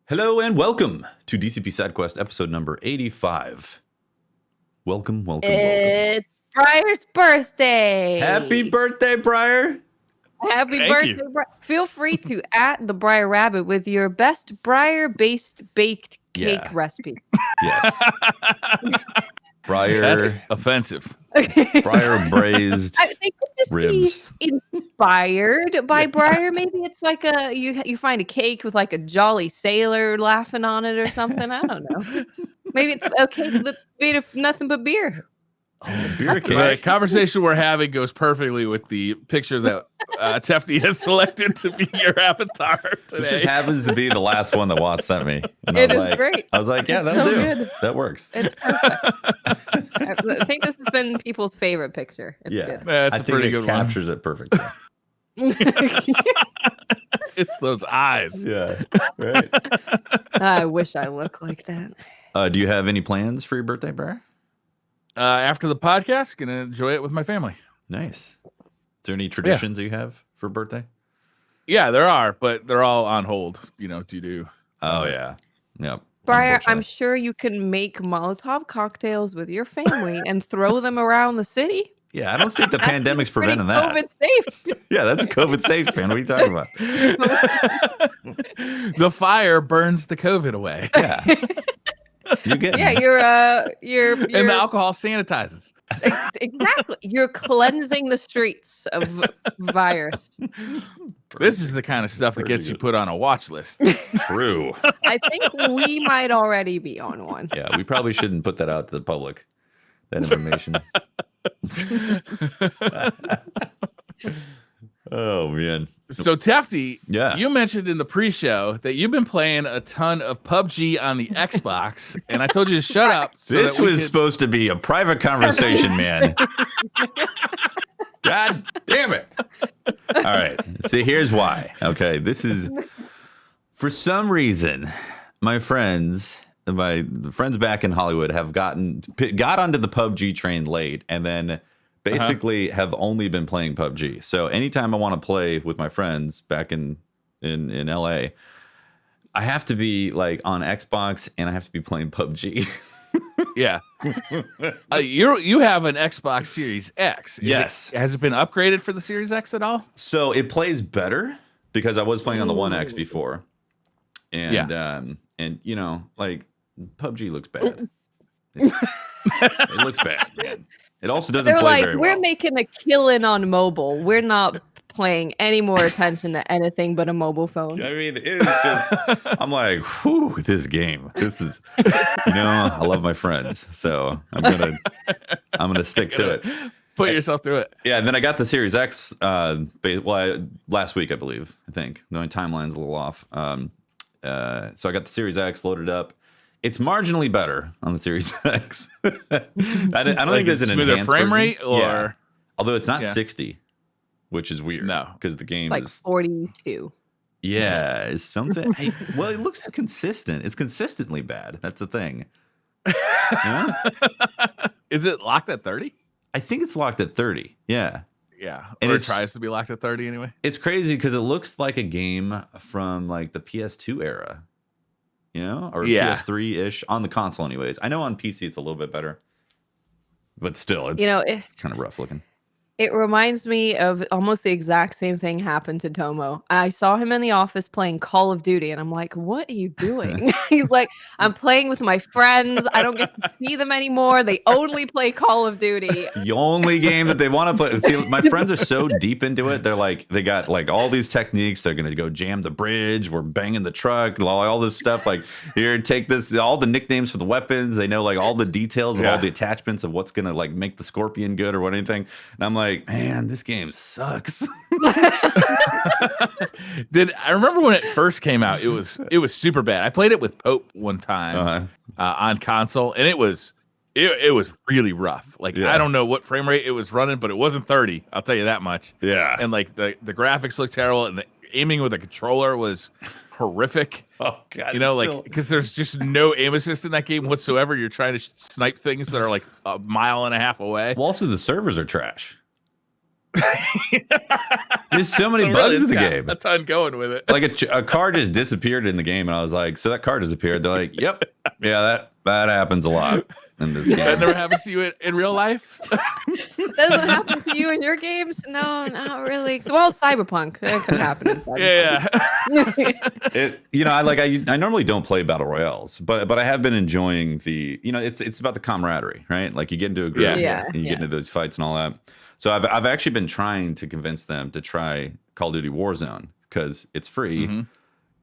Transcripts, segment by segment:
Hello and welcome to DCP SideQuest episode number 85. Welcome. It's Briar's birthday. Happy birthday, Briar. Happy Thank birthday, you. Briar. Feel free to @ the Briar Rabbit with your best Briar-based baked cake recipe. Yes. Briar. That's offensive. Briar braised I think it's just ribs. be inspired by Briar. Maybe it's like you find a cake with like a jolly sailor laughing on it or something. I don't know. Maybe it's a cake that's made of nothing but beer. Oh, beer The cake. conversation we're having goes perfectly with the picture that Tefty has selected to be your avatar today. This just happens to be the last one that Watt sent me. And It I was is like, great. I was like, yeah, that'll So do. good. That works. It's perfect. I think this has been people's favorite picture. It's Yeah. good. That's I a think pretty it good captures it perfectly. It's those eyes. Yeah. Right. I wish I looked like that. Do you have any plans for your birthday, Briar? After the podcast, gonna enjoy it with my family. Nice. Is there any traditions you have for birthday? Yeah, there are, but they're all on hold. Due to Oh yeah. Yep. Briar, I'm Unfortunately. sure you can make Molotov cocktails with your family and throw them around the city. Yeah, I don't think the pandemic's Pretty preventing that. COVID safe. Yeah, that's COVID safe, man. What are you talking about? the fire burns the COVID away, Yeah. You get Yeah, you're and the alcohol sanitizes. exactly. You're cleansing the streets of virus. This is the kind of stuff that gets you put on a watch list. true. I think we might already be on one. Yeah, we probably shouldn't put that out to the public. That information. Oh man. So Tefty, Yeah. you mentioned in the pre-show that you've been playing a ton of PUBG on the Xbox, and I told you to shut up. so This that we was could- supposed to be a private conversation, man. God damn it. All right. See, here's why. Okay. This is for some reason, my friends back in Hollywood have got onto the PUBG train late and then basically have only been playing PUBG. So anytime I want to play with my friends back in LA, I have to be like on Xbox and I have to be playing PUBG. Yeah. You have an Xbox Series X. Yes. Has it been upgraded for the Series X at all? So it plays better because I was playing on the One X before. And and you know, like PUBG looks bad. It looks bad, man. It also doesn't They're play like, very we're well. making a killing on mobile. We're not paying any more attention to anything but a mobile phone. I mean, it is just I'm like, whew, this game. This is I love my friends. So I'm gonna stick to it. Put yourself through it. Yeah, and then I got the Series X last week, I believe. I think. My timeline's a little off. So I got the Series X loaded up. It's marginally better on the Series X. I don't think there's an smoother enhanced frame version. rate, or Yeah. Although it's not Yeah. 60, which is weird. No. Because the game Like is 42. yeah, it's something. Well, it looks consistent. It's consistently bad. That's the thing. Yeah? is it locked at 30? I think it's locked at 30. Yeah. Yeah, And or it it's- tries to be locked at 30 anyway. It's crazy because it looks like a game from like the PS2 era, or Yeah. PS3-ish on the console anyways. I know on PC it's a little bit better, but still, it's, It it's kind of rough looking. reminds me of almost the exact same thing happened to Tomo. I saw him in the office playing Call of Duty, and I'm like, what are you doing? He's like, I'm playing with my friends. I don't get to see them anymore. They only play Call of Duty. The only game that they want to play. See, my friends are so deep into it. They're like, they got like all these techniques. They're going to go jam the bridge. We're banging the truck, all this stuff. Like, here, take this, all the nicknames for the weapons. They know like all the details of all the attachments of what's going to like make the Scorpion good or what anything. And I'm like, man, this game sucks. I remember when it first came out? It was super bad. I played it with Pope one time on console, and it was really rough. Like I don't know what frame rate it was running, but it wasn't 30. I'll tell you that much. Yeah. And like the graphics looked terrible, and the aiming with a controller was horrific. Oh god. Like because there's just no aim assist in that game whatsoever. You're trying to snipe things that are like a mile and a half away. Well, also the servers are trash. There's so many bugs in the game. That's how I'm going with it. Like a car just disappeared in the game, and I was like, "So that car disappeared?" They're like, "Yep, yeah, that happens a lot in this game." That never happens to you in real life. Doesn't happen to you in your games? No, not really. Well, Cyberpunk that could happen in Cyberpunk. Yeah. I normally don't play battle royales, but I have been enjoying the. It's about the camaraderie, right? Like you get into a group, and you get into those fights and all that. So I've actually been trying to convince them to try Call of Duty Warzone because it's free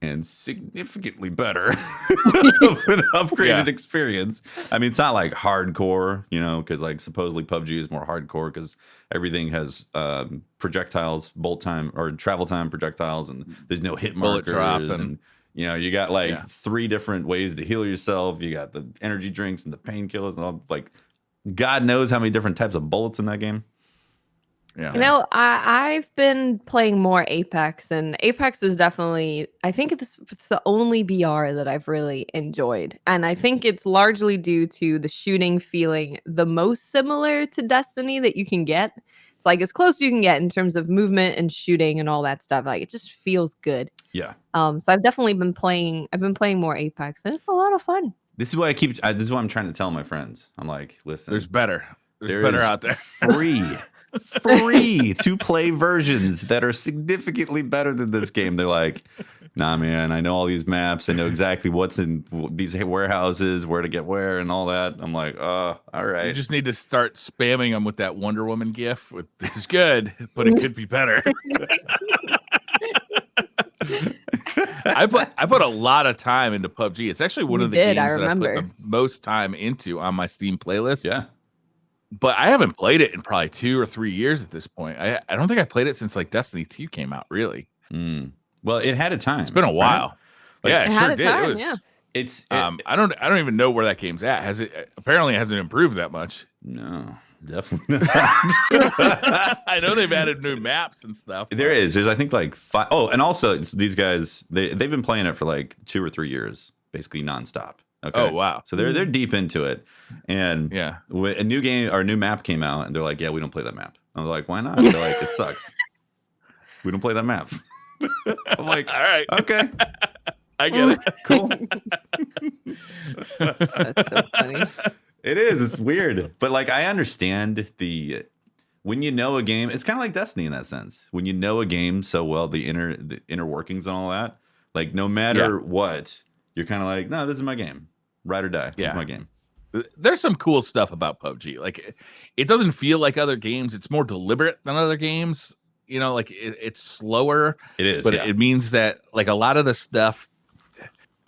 and significantly better of an upgraded experience. I mean, it's not like hardcore, because like supposedly PUBG is more hardcore because everything has projectiles, bolt time or travel time projectiles, and there's no hit markers, and you got like 3 different ways to heal yourself. You got the energy drinks and the painkillers and all, like God knows how many different types of bullets in that game. Yeah. I've been playing more Apex, and Apex is definitely, I think it's the only BR that I've really enjoyed. And I think it's largely due to the shooting feeling the most similar to Destiny that you can get. It's like as close as you can get in terms of movement and shooting and all that stuff. Like it just feels good. Yeah. So I've definitely been playing more Apex, and it's a lot of fun. This is what this is what I'm trying to tell my friends. I'm like, listen, there's better out there. free to play versions that are significantly better than this game. They're like, nah, man, I know all these maps. I know exactly what's in these warehouses, where to get where, and all that. I'm like, all right. You just need to start spamming them with that Wonder Woman gif. With this is good, but it could be better. I put a lot of time into PUBG. It's actually one of the games that I put the most time into on my Steam playlist. Yeah. But I haven't played it in probably 2 or 3 years at this point. I don't think I played it since like Destiny 2 came out, really. Well, it had a time. It's been a while. Right? It sure did. Time, it was, I don't even know where that game's at. Apparently hasn't improved that much. No, definitely not. I know they've added new maps and stuff. There's I think like 5. Oh, and also these guys they've been playing it for like 2 or 3 years, basically nonstop. Okay. Oh wow! So they're deep into it, and a new game or a new map came out, and they're like, "Yeah, we don't play that map." I was like, "Why not?" They're like, "It sucks. We don't play that map." I'm like, "All right, okay, I get it. Cool." That's so funny. It is. It's weird, but like I understand when you know a game, it's kind of like Destiny in that sense. When you know a game so well, the inner workings and all that, like no matter what, you're kind of like, no, this is my game. Ride or die. It's my game. There's some cool stuff about PUBG. Like it doesn't feel like other games. It's more deliberate than other games. Like it's slower. It is, but it means that like a lot of the stuff,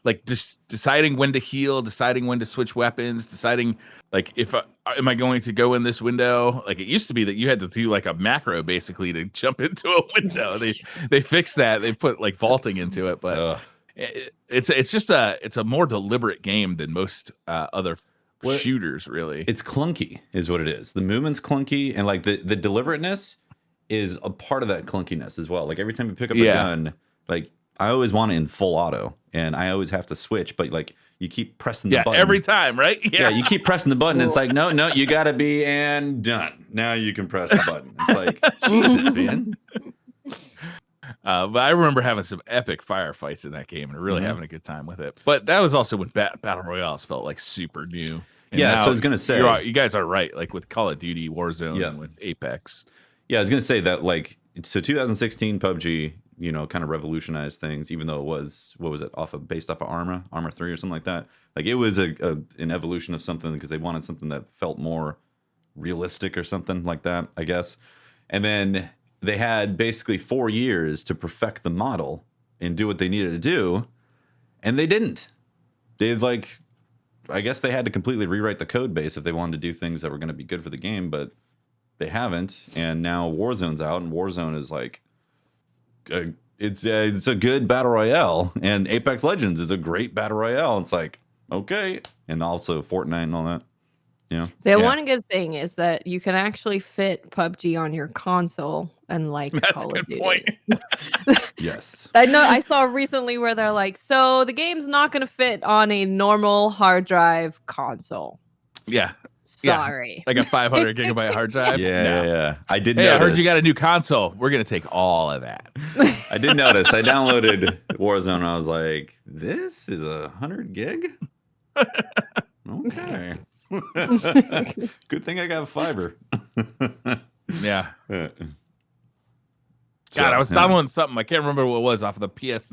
like just deciding when to heal, deciding when to switch weapons, deciding like am I going to go in this window? Like it used to be that you had to do like a macro basically to jump into a window. They fixed that. They put like vaulting into it, but. It's just a more deliberate game than most other shooters, really. It's clunky is what it is. The movement's clunky, and like the deliberateness is a part of that clunkiness as well. Like every time you pick up a gun, like I always want it in full auto, and I always have to switch, but like you keep pressing the button every time, right? Yeah, you keep pressing the button. It's like no, you gotta be and done. Now you can press the button. It's like Jesus, man. But I remember having some epic firefights in that game and really having a good time with it. But that was also when Battle Royales felt like super new. And so I was going to say... You guys are right, like with Call of Duty, Warzone, and with Apex. Yeah, I was going to say that, like, so 2016 PUBG, kind of revolutionized things, even though it was, what was it, based off of Armor 3 or something like that. Like, it was an evolution of something because they wanted something that felt more realistic or something like that, I guess. And then... they had basically 4 years to perfect the model and do what they needed to do, and they didn't. I guess they had to completely rewrite the code base if they wanted to do things that were going to be good for the game, but they haven't. And now Warzone's out, and Warzone is like, it's a good battle royale, and Apex Legends is a great battle royale. It's like, okay, and also Fortnite and all that. The one good thing is that you can actually fit PUBG on your console, unlike Call of Duty. Point. Yes. I know. I saw recently where they're like, so the game's not going to fit on a normal hard drive console. Yeah. Sorry. Like a 500 gigabyte hard drive. Yeah. I did Hey, notice. I heard you got a new console. We're gonna take all of that. I did notice. I downloaded Warzone. And I was like, this is 100 gig. Okay. Good thing I got fiber. Yeah. God, I was downloading something. I can't remember what it was off of the PS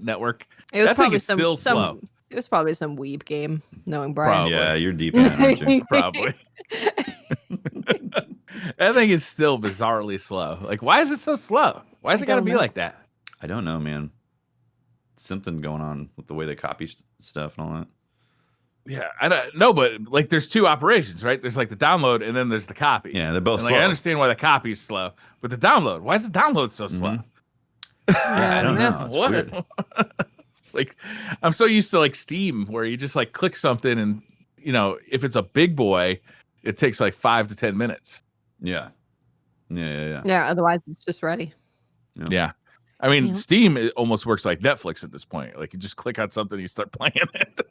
network. It was that probably thing is still slow. It was probably some weeb game, knowing Brian. Probably. Yeah, you're deep in it, aren't you? Probably. That thing is still bizarrely slow. Like, why is it so slow? Why is it got to be like that? I don't know, man. Something going on with the way they copy stuff and all that. Yeah, I don't know, but like, there's two operations, right? There's like the download, and then there's the copy. Yeah, they're both and, slow. Like, I understand why the copy is slow, but the download, why is the download so slow? Yeah, I don't know. It's what? weird. Like, I'm so used to like Steam, where you just like click something, and if it's a big boy, it takes like 5 to 10 minutes. Yeah. Yeah, otherwise it's just ready. Yeah. I mean, Steam, it almost works like Netflix at this point. Like, you just click on something, you start playing it.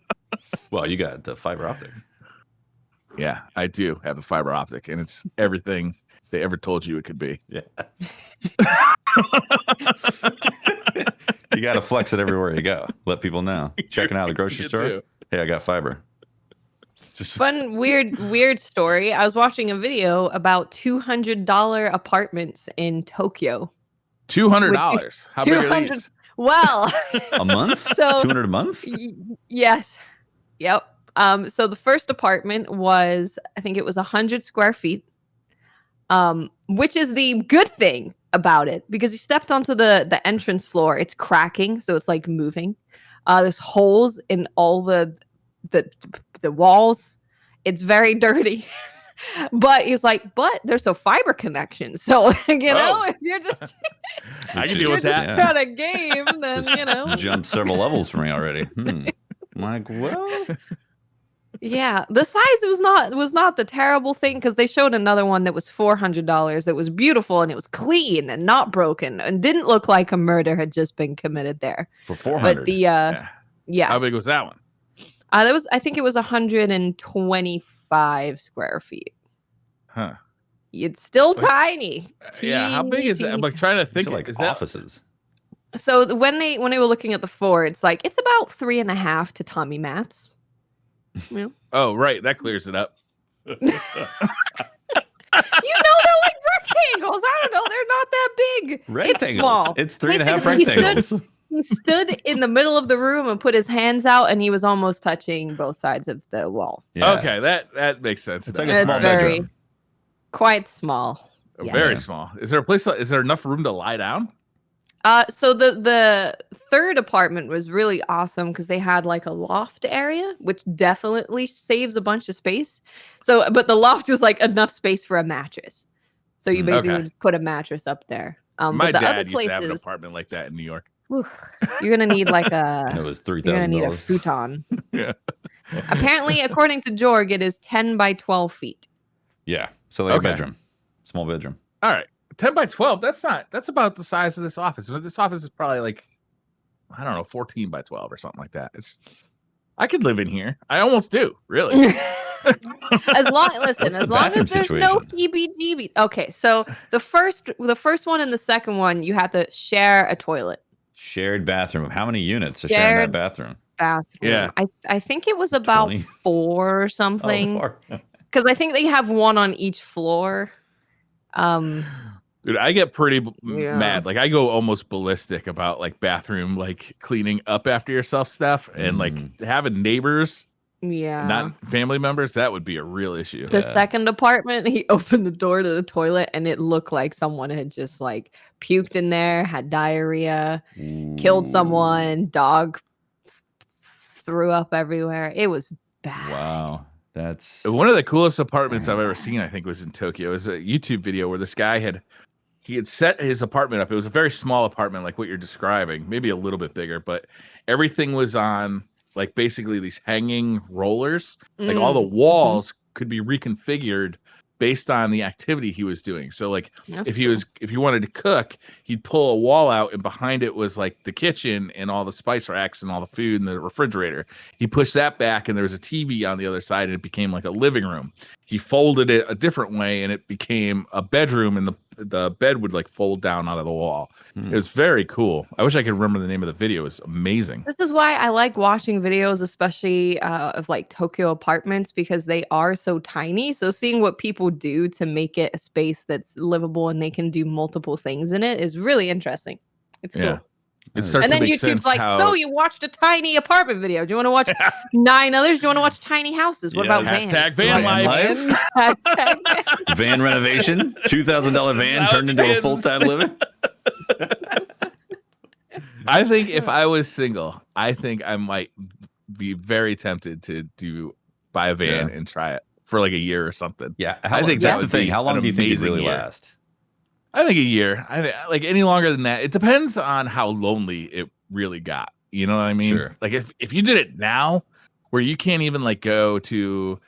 Well, you got the fiber optic. Yeah, I do have the fiber optic, and it's everything they ever told you it could be. Yeah. You got to flex it everywhere you go. Let people know. Checking out the grocery store. Too. Hey, I got fiber. Just Fun, weird story. I was watching a video about $200 apartments in Tokyo. $200. How big are these? Well, a month? So 200 a month? Yes. Yep. So the first apartment was, I think it was 100 square feet, which is the good thing about it, because you stepped onto the entrance floor. It's cracking, so it's like moving. There's holes in all the walls. It's very dirty. But he's like, but there's a fiber connection. So, if you're just I can deal with that. Got a game, then Jumped several levels for me already. I'm like, well, yeah, the size was not the terrible thing, because they showed another one that was $400 that was beautiful, and it was clean and not broken and didn't look like a murder had just been committed there. For 400. But yeah. How big was that one? I think it was 125 square feet. Huh. It's still tiny. Yeah, how big is that? I'm like trying to think. Like is offices. So when they were looking at the floor, it's like it's about 3.5 tatami mats. Yeah. Oh, right. That clears it up. They're like rectangles. I don't know. They're not that big. Rectangles. It's small. It's 3.5 Basically, rectangles. He stood in the middle of the room and put his hands out, and he was almost touching both sides of the wall. Yeah. Okay, that makes sense. It's like a small bedroom. Quite small. Very small. Is there a place? Is there enough room to lie down? So the third apartment was really awesome because they had like a loft area, which definitely saves a bunch of space. So, but the loft was like enough space for a mattress. So you basically just put a mattress up there. My dad used to have an apartment like that in New York. You're gonna need like and it was $3,000. You're gonna need a futon. Yeah. Apparently, according to Jorg, it is 10 by 12 feet. Yeah. So like a bedroom. Small bedroom. All right. 10 by 12. That's about the size of this office. But this office is probably like, I don't know, 14 by 12 or something like that. I could live in here. I almost do, really. as long as there's no PBGB. Okay, so the first one and the second one, you had to share a toilet. Shared bathroom. How many units are sharing that bathroom? Yeah. I think it was about 20? 4 or something. Because I think they have one on each floor. Dude, I get pretty mad. Like, I go almost ballistic about like bathroom, like cleaning up after yourself stuff, and like having neighbors, not family members. That would be a real issue. The second apartment, he opened the door to the toilet, and it looked like someone had just like puked in there, had diarrhea, killed someone, dog threw up everywhere. It was bad. Wow. That's one of the coolest apartments I've ever seen. I think was in Tokyo. It was a YouTube video where this guy had set his apartment up. It was a very small apartment, like what you're describing, maybe a little bit bigger, but everything was on like basically these hanging rollers. Like all the walls could be reconfigured based on the activity he was doing. So like if he wanted to cook, he'd pull a wall out and behind it was like the kitchen and all the spice racks and all the food in the refrigerator. He pushed that back and there was a TV on the other side and it became like a living room. He folded it a different way and it became a bedroom, and the bed would like fold down out of the wall. It was very cool. I wish I could remember the name of the video. It was amazing. This is why I like watching videos, especially of like Tokyo apartments, because they are so tiny. So seeing what people do to make it a space that's livable and they can do multiple things in it is really interesting. It's cool. It starts and then to make YouTube's sense like, so you watched a tiny apartment video. Do you want to watch 9 others? Do you want to watch tiny houses? What about vans? Hashtag van life. Hashtag van renovation. $2,000 van turned into a full-time living. I think if I was single, I think I might be very tempted to buy a van and try it for like a year or something. Yeah, I think that's the thing. How long do you think it really last? I think a year. Like any longer than that. It depends on how lonely it really got. You know what I mean? Sure. Like if you did it now, where you can't even like go to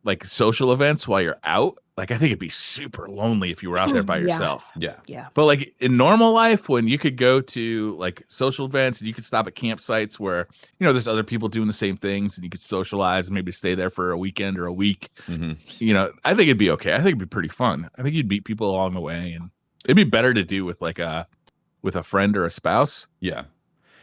like social events while you're out, like I think it'd be super lonely if you were out there by yourself. Yeah. But like in normal life, when you could go to like social events and you could stop at campsites where, you know, there's other people doing the same things and you could socialize and maybe stay there for a weekend or a week, you know, I think it'd be okay. I think it'd be pretty fun. I think you'd meet people along the way, and it'd be better to do with like a friend or a spouse. Yeah.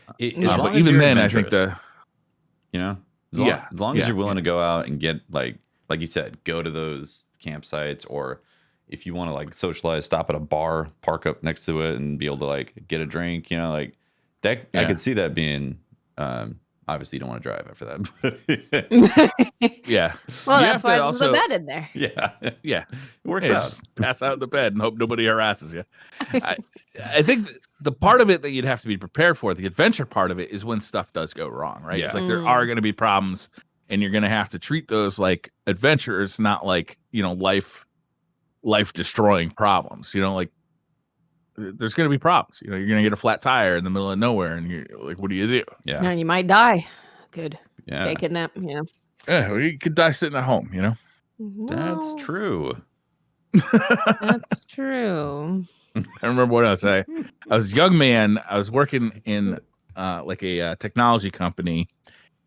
But even then, I think you know, as long as you're willing to go out and get like you said, go to those campsites, or if you want to like socialize, stop at a bar, park up next to it and be able to like get a drink, you know, like that. I could see that being, obviously you don't want to drive after that, but yeah. Well, that's why there's a bed in there. Yeah. It works out. Just pass out in the bed and hope nobody harasses you. I think the part of it that you'd have to be prepared for, the adventure part of it, is when stuff does go wrong, right? It's like there are going to be problems, and you're going to have to treat those like adventures, not like, you know, life destroying problems. You know, like there's going to be problems. You know, you're going to get a flat tire in the middle of nowhere, and you're like, what do you do? Yeah, and you might die. Good. Take a nap. You know. Yeah, well, you could die sitting at home. You know. That's true. That's true. I remember what I was saying. I was a young man. I was working in like a technology company,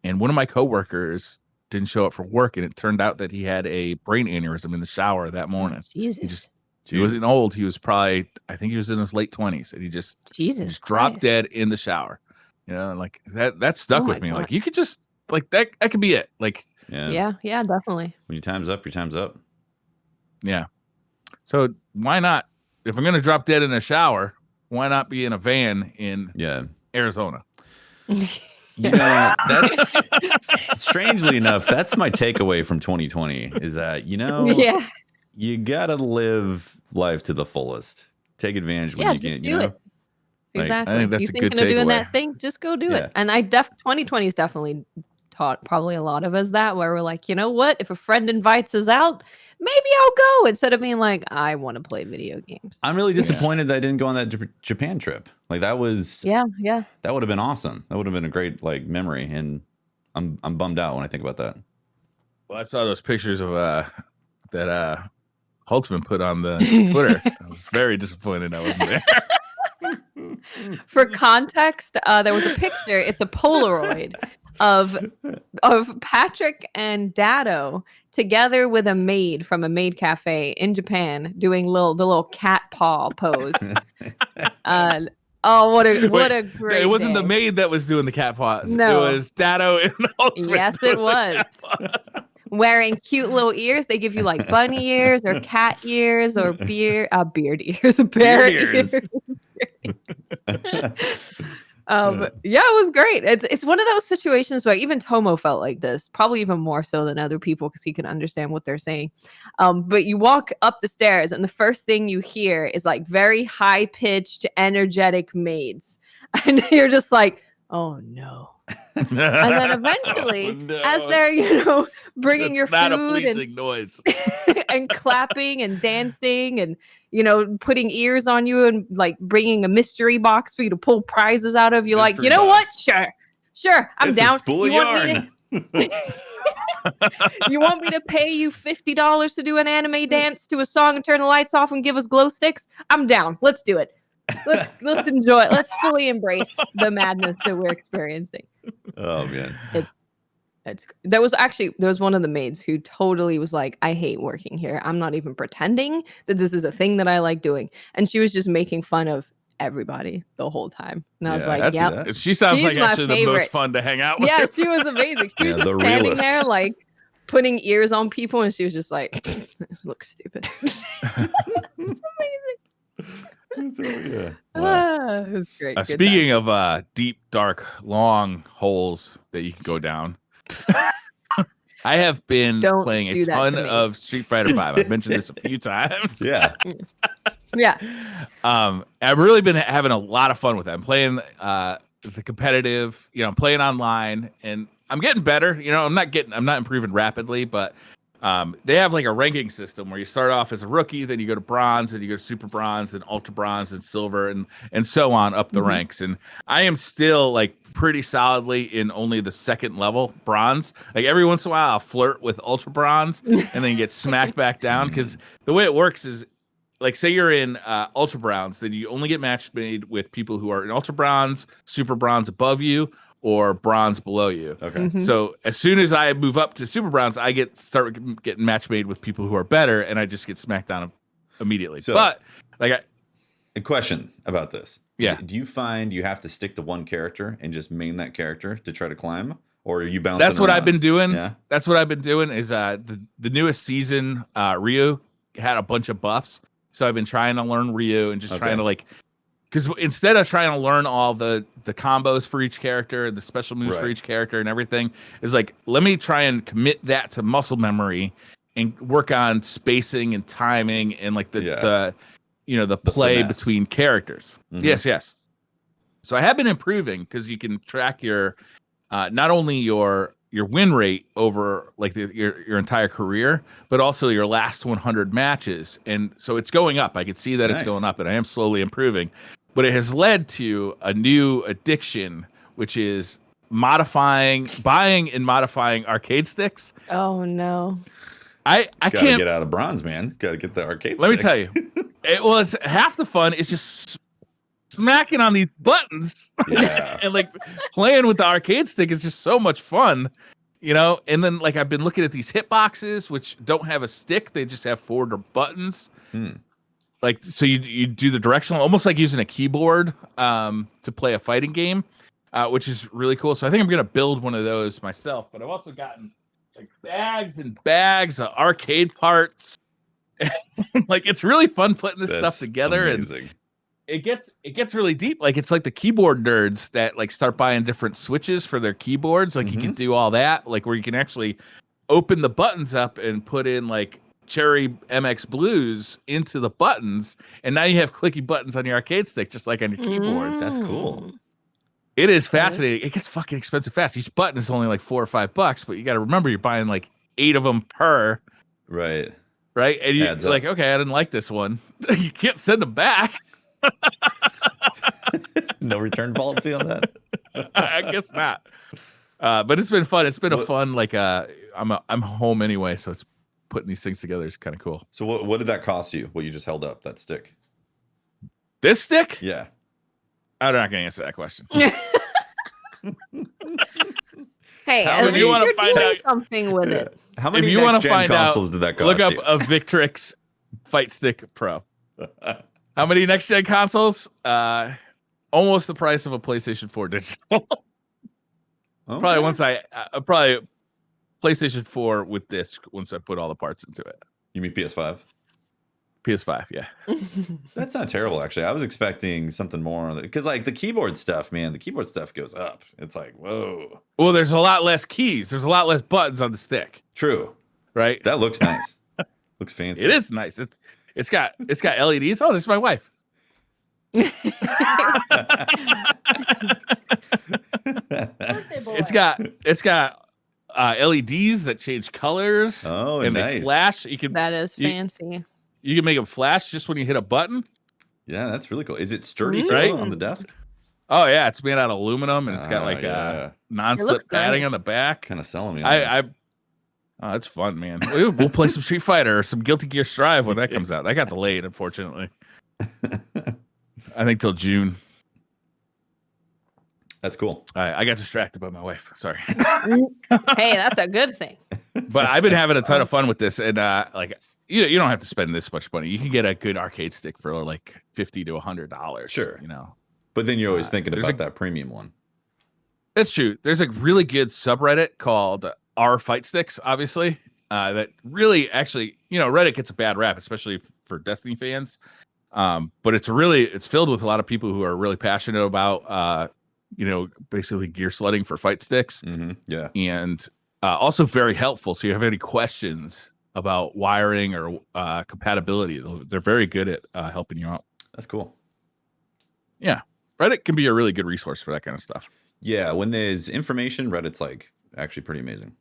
and one of my coworkers didn't show up for work, and it turned out that he had a brain aneurysm in the shower that morning. Jesus. He wasn't old. He was probably, I think he was in his late 20s, and he just dropped dead in the shower. You know, and like that stuck with me. God. Like you could just like that could be it. Like yeah, definitely. When your time's up, your time's up. Yeah. So why not? If I'm gonna drop dead in a shower, why not be in a van in Arizona? You know, that's strangely enough, that's my takeaway from 2020 is that, you know, you gotta live life to the fullest. Take advantage when you can, you know. Exactly. I think that's a good takeaway. Doing that thing, just go do it. And 2020 has definitely taught probably a lot of us that, where we're like, you know what? If a friend invites us out, maybe I'll go, instead of being like, I want to play video games. I'm really disappointed that I didn't go on that Japan trip. Like that was that would have been awesome. That would have been a great like memory, and I'm bummed out when I think about that. Well, I saw those pictures of that Holtzman put on the Twitter. I was very disappointed I wasn't there. For context, there was a picture. It's a Polaroid of Patrick and Dado together with a maid from a maid cafe in Japan doing the little cat paw pose. What a great! It wasn't day. The maid that was doing the cat paws. No, it was Dado and Holtzman. Yes, it was. Wearing cute little ears. They give you like bunny ears or cat ears or beard ears, bear ears. Yeah, it was great. It's one of those situations where even Tomo felt like this, probably even more so than other people, because he can understand what they're saying. But you walk up the stairs and the first thing you hear is like very high-pitched, energetic maids. And you're just like, oh no. And then eventually, as they're, you know, bringing your food, not a pleasing noise, and clapping and dancing and, you know, putting ears on you and like bringing a mystery box for you to pull prizes out of, you're like, you know what? Sure, I'm down. A spool of yarn. You want me to pay you $50 to do an anime dance to a song and turn the lights off and give us glow sticks? I'm down. Let's do it. Let's enjoy it. Let's fully embrace the madness that we're experiencing. Oh man. There was one of the maids who totally was like, I hate working here. I'm not even pretending that this is a thing that I like doing. And she was just making fun of everybody the whole time. And I was like, yeah. She sounds like actually the most fun to hang out with. Yeah, she was amazing. She was just standing there like putting ears on people, and she was just like, this looks stupid. It's amazing. Yeah. Wow. It was great. Speaking of deep, dark, long holes that you can go down, I have been playing a ton of Street Fighter V. I've mentioned this a few times. Yeah. Yeah. I've really been having a lot of fun with it. I'm playing the competitive, I'm playing online, and I'm getting better. I'm not improving rapidly, but they have like a ranking system where you start off as a rookie, then you go to bronze, and you go to super bronze, and ultra bronze, and silver, and so on up the ranks. And I am still like pretty solidly in only the second level bronze. Like every once in a while, I'll flirt with ultra bronze, and then get smacked back down, because the way it works is, like, say you're in ultra bronze, then you only get matched made with people who are in ultra bronze, super bronze above you, or bronze below you. Okay. So as soon as I move up to super bronze, I start getting match made with people who are better, and I just get smacked down immediately. So, but like, a question about this. Yeah. Do you find you have to stick to one character and just main that character to try to climb, or are you bouncing? That's what around? I've been doing. Yeah. That's what I've been doing. Is the newest season, Ryu had a bunch of buffs, so I've been trying to learn Ryu and just trying to like. Because instead of trying to learn all the combos for each character and the special moves for each character and everything, is like, let me try and commit that to muscle memory and work on spacing and timing and like the play finesse between characters. Yes. So I have been improving, because you can track your not only your win rate over like your entire career, but also your last 100 matches. And so it's going up. I can see that it's going up, and I am slowly improving. But it has led to a new addiction, which is buying and modifying arcade sticks. Oh no. I can't get out of bronze, man. Gotta get the arcade Let stick. me tell you. It's half the fun is just smacking on these buttons. Yeah. And like playing with the arcade stick is just so much fun. And then like I've been looking at these hitboxes, which don't have a stick, they just have forward buttons. Like, so you do the directional, almost like using a keyboard to play a fighting game, which is really cool. So I think I'm gonna build one of those myself. But I've also gotten like bags and bags of arcade parts. Like, it's really fun putting this stuff together. Amazing. And it gets really deep. Like, it's like the keyboard nerds that like start buying different switches for their keyboards. Like you can do all that, like where you can actually open the buttons up and put in like Cherry MX Blues into the buttons, and now you have clicky buttons on your arcade stick, just like on your keyboard. That's cool. It is fascinating. It gets fucking expensive fast. Each button is only like $4 or $5, but you got to remember you're buying like 8 of them per. Right. And you're like, okay, I didn't like this one. You can't send them back. No return policy on that. I guess not. But it's been fun. It's been a fun, like, I'm home anyway, so it's putting these things together is kind of cool. So what did that cost you? What you just held up, that stick? This stick? Yeah. I'm not going to answer that question. Hey, if you want to find out something with it. How many if you want to next-gen find consoles out, did that cost look up you? a Victrix Fight Stick Pro. How many next gen consoles? Almost the price of a PlayStation 4 digital. Okay. Probably once probably PlayStation 4 with disc once I put all the parts into it. You mean PS5? PS5, yeah. That's not terrible, actually. I was expecting something more, because like the keyboard stuff, man, the keyboard stuff goes up. It's like, whoa. Well, there's a lot less keys. There's a lot less buttons on the stick. True. Right? That looks nice. Looks fancy. It is nice. It's got LEDs. Oh, this is my wife. It's got LEDs that change colors. Oh, and nice. they flash. That is fancy. You can make them flash just when you hit a button. Yeah, that's really cool. Is it sturdy too, Right? on the desk? Oh yeah, it's made out of aluminum, and it's got like non-slip padding on the back. Kind of selling me. I Oh, that's fun, man. We'll play some Street Fighter or some Guilty Gear Strive when that comes out. That got delayed, unfortunately. I think till June. That's cool. I got distracted by my wife. Sorry. Hey, that's a good thing. But I've been having a ton of fun with this, and like you don't have to spend this much money. You can get a good arcade stick for like $50 to $100. Sure, you know. But then you're always thinking about that premium one. That's true. There's a really good subreddit called R Fight Sticks, obviously. That really, actually, Reddit gets a bad rap, especially for Destiny fans. But it's filled with a lot of people who are really passionate about basically gear sledding for fight sticks. Mm-hmm. Yeah. And also very helpful. So you have any questions about wiring or compatibility, they're very good at helping you out. That's cool. Yeah. Reddit can be a really good resource for that kind of stuff. Yeah. When there's information, Reddit's like actually pretty amazing.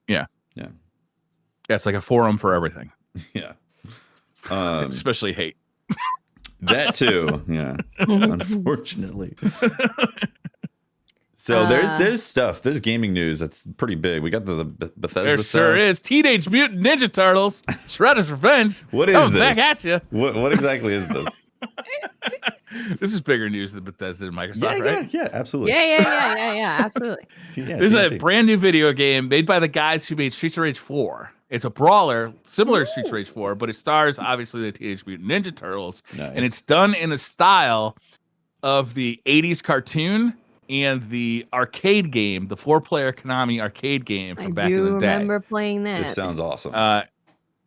Yeah. Yeah. Yeah. It's like a forum for everything. Yeah. Especially hate. That too. Yeah. Unfortunately. So there's gaming news that's pretty big. We got the Bethesda there stuff. Sure is. Teenage Mutant Ninja Turtles, Shredder's Revenge. What is this? Back at you. What exactly is this? This is bigger news than Bethesda and Microsoft, right? Yeah, absolutely. Yeah, absolutely. This is a brand new video game made by the guys who made Streets of Rage 4. It's a brawler similar to Streets of Rage 4, but it stars obviously the Teenage Mutant Ninja Turtles. Nice. And it's done in a style of the 80s cartoon and the arcade game, the 4-player Konami arcade game from back in the day. I remember playing that. It sounds awesome.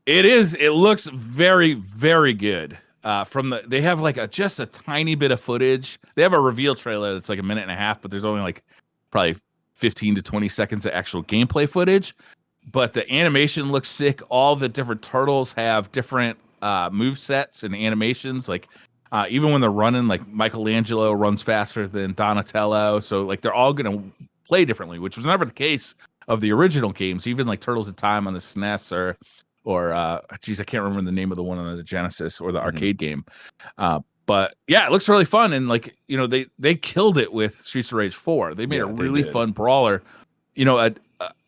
It looks very, very good. They have like just a tiny bit of footage. They have a reveal trailer that's like a minute and a half, but there's only like probably 15 to 20 seconds of actual gameplay footage. But the animation looks sick. All the different turtles have different move sets and animations. Like even when they're running, like Michelangelo runs faster than Donatello. So like they're all going to play differently, which was never the case of the original games. Even like Turtles of Time on the SNES or I can't remember the name of the one on the Genesis or the arcade game. But yeah, it looks really fun. And like, they killed it with Streets of Rage 4. They made a really fun brawler.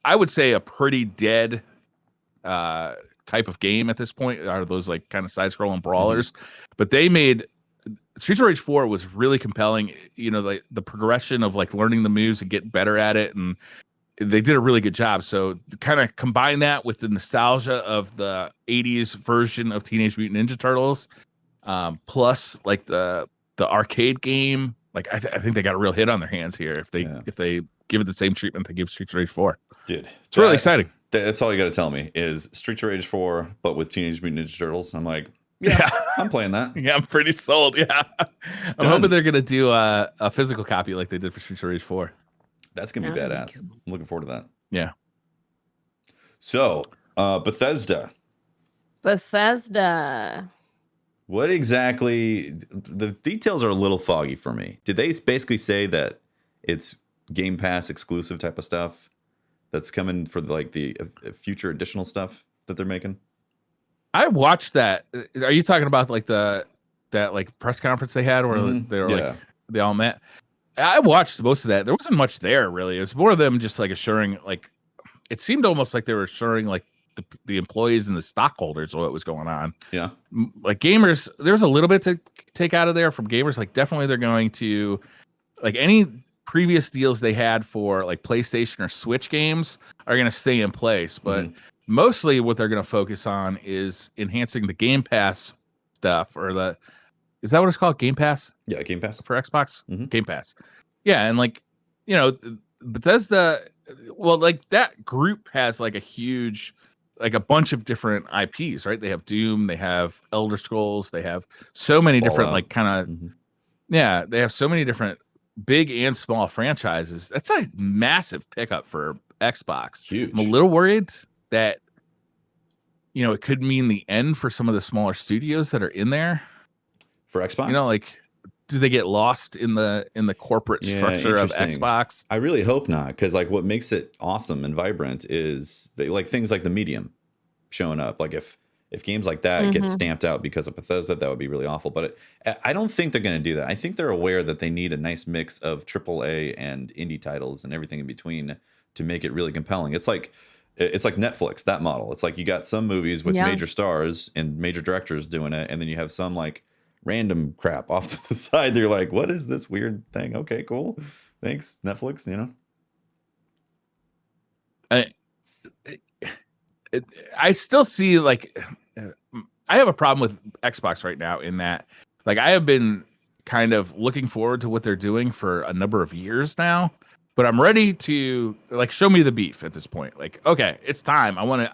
I would say a pretty dead type of game at this point are those like kind of side-scrolling brawlers. But they made Streets of Rage 4 was really compelling. The progression of like learning the moves and getting better at it, and they did a really good job. So kind of combine that with the nostalgia of the 80s version of Teenage Mutant Ninja Turtles, plus like the arcade game. Like I think they got a real hit on their hands here if they give it the same treatment they give Streets of Rage 4. Dude, it's really exciting. That's all you got to tell me is Streets of Rage 4, but with Teenage Mutant Ninja Turtles. I'm like, yeah. I'm playing that. Yeah, I'm pretty sold. Yeah, I'm hoping they're gonna do a physical copy like they did for Streets of Rage 4. That's gonna be badass. I'm looking forward to that. Yeah. So, Bethesda. What exactly? The details are a little foggy for me. Did they basically say that it's Game Pass exclusive type of stuff that's coming for the future additional stuff that they're making? I watched that. Are you talking about like that press conference they had where they were like they all met? I watched most of that. There wasn't much there really. It was more of them just like assuring, like it seemed almost like they were assuring like the employees and the stockholders what was going on. Yeah. Like gamers, there's a little bit to take out of there from gamers. Like definitely they're going to like any previous deals they had for like PlayStation or Switch games are going to stay in place, but mostly what they're going to focus on is enhancing the Game Pass stuff is that what it's called? Game Pass? Yeah, Game Pass for Xbox. Game Pass. Yeah, and like Bethesda, well, like that group has like a bunch of different IPs, right? They have Doom, they have Elder Scrolls, they have so many different like kind of they have so many different big and small franchises. That's a massive pickup for Xbox. Huge. I'm a little worried that it could mean the end for some of the smaller studios that are in there for Xbox. Like do they get lost in the corporate structure of Xbox? I really hope not, because like what makes it awesome and vibrant is they like things like the Medium showing up. Like if games like that get stamped out because of Bethesda, that would be really awful. But I don't think they're going to do that. I think they're aware that they need a nice mix of AAA and indie titles and everything in between to make it really compelling. It's like it's like Netflix, that model. It's like you got some movies with major stars and major directors doing it, and then you have some like random crap off to the side. They're like, what is this weird thing? Okay, cool. Thanks, Netflix, you know? I still see like I have a problem with Xbox right now in that like I have been kind of looking forward to what they're doing for a number of years now, but I'm ready to like show me the beef at this point. Like, okay, it's time. I want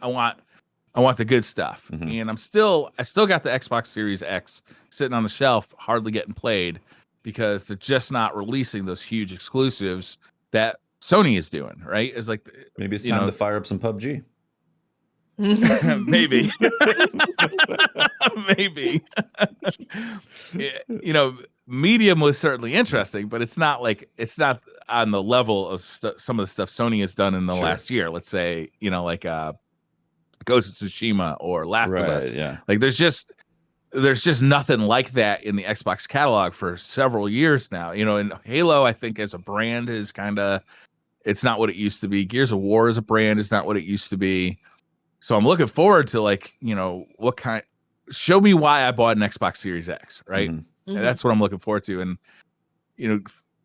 the good stuff. And I still got the Xbox Series X sitting on the shelf, hardly getting played because they're just not releasing those huge exclusives that Sony is doing, right? It's like maybe it's time to fire up some PUBG. Maybe. Maybe. Medium was certainly interesting, but it's not on the level of some of the stuff Sony has done in the last year. Let's say, like Ghost of Tsushima or Last of Us. Yeah. Like there's just nothing like that in the Xbox catalog for several years now. And Halo, I think as a brand is it's not what it used to be. Gears of War as a brand is not what it used to be. So I'm looking forward to show me why I bought an Xbox Series X, right? And that's what I'm looking forward to. And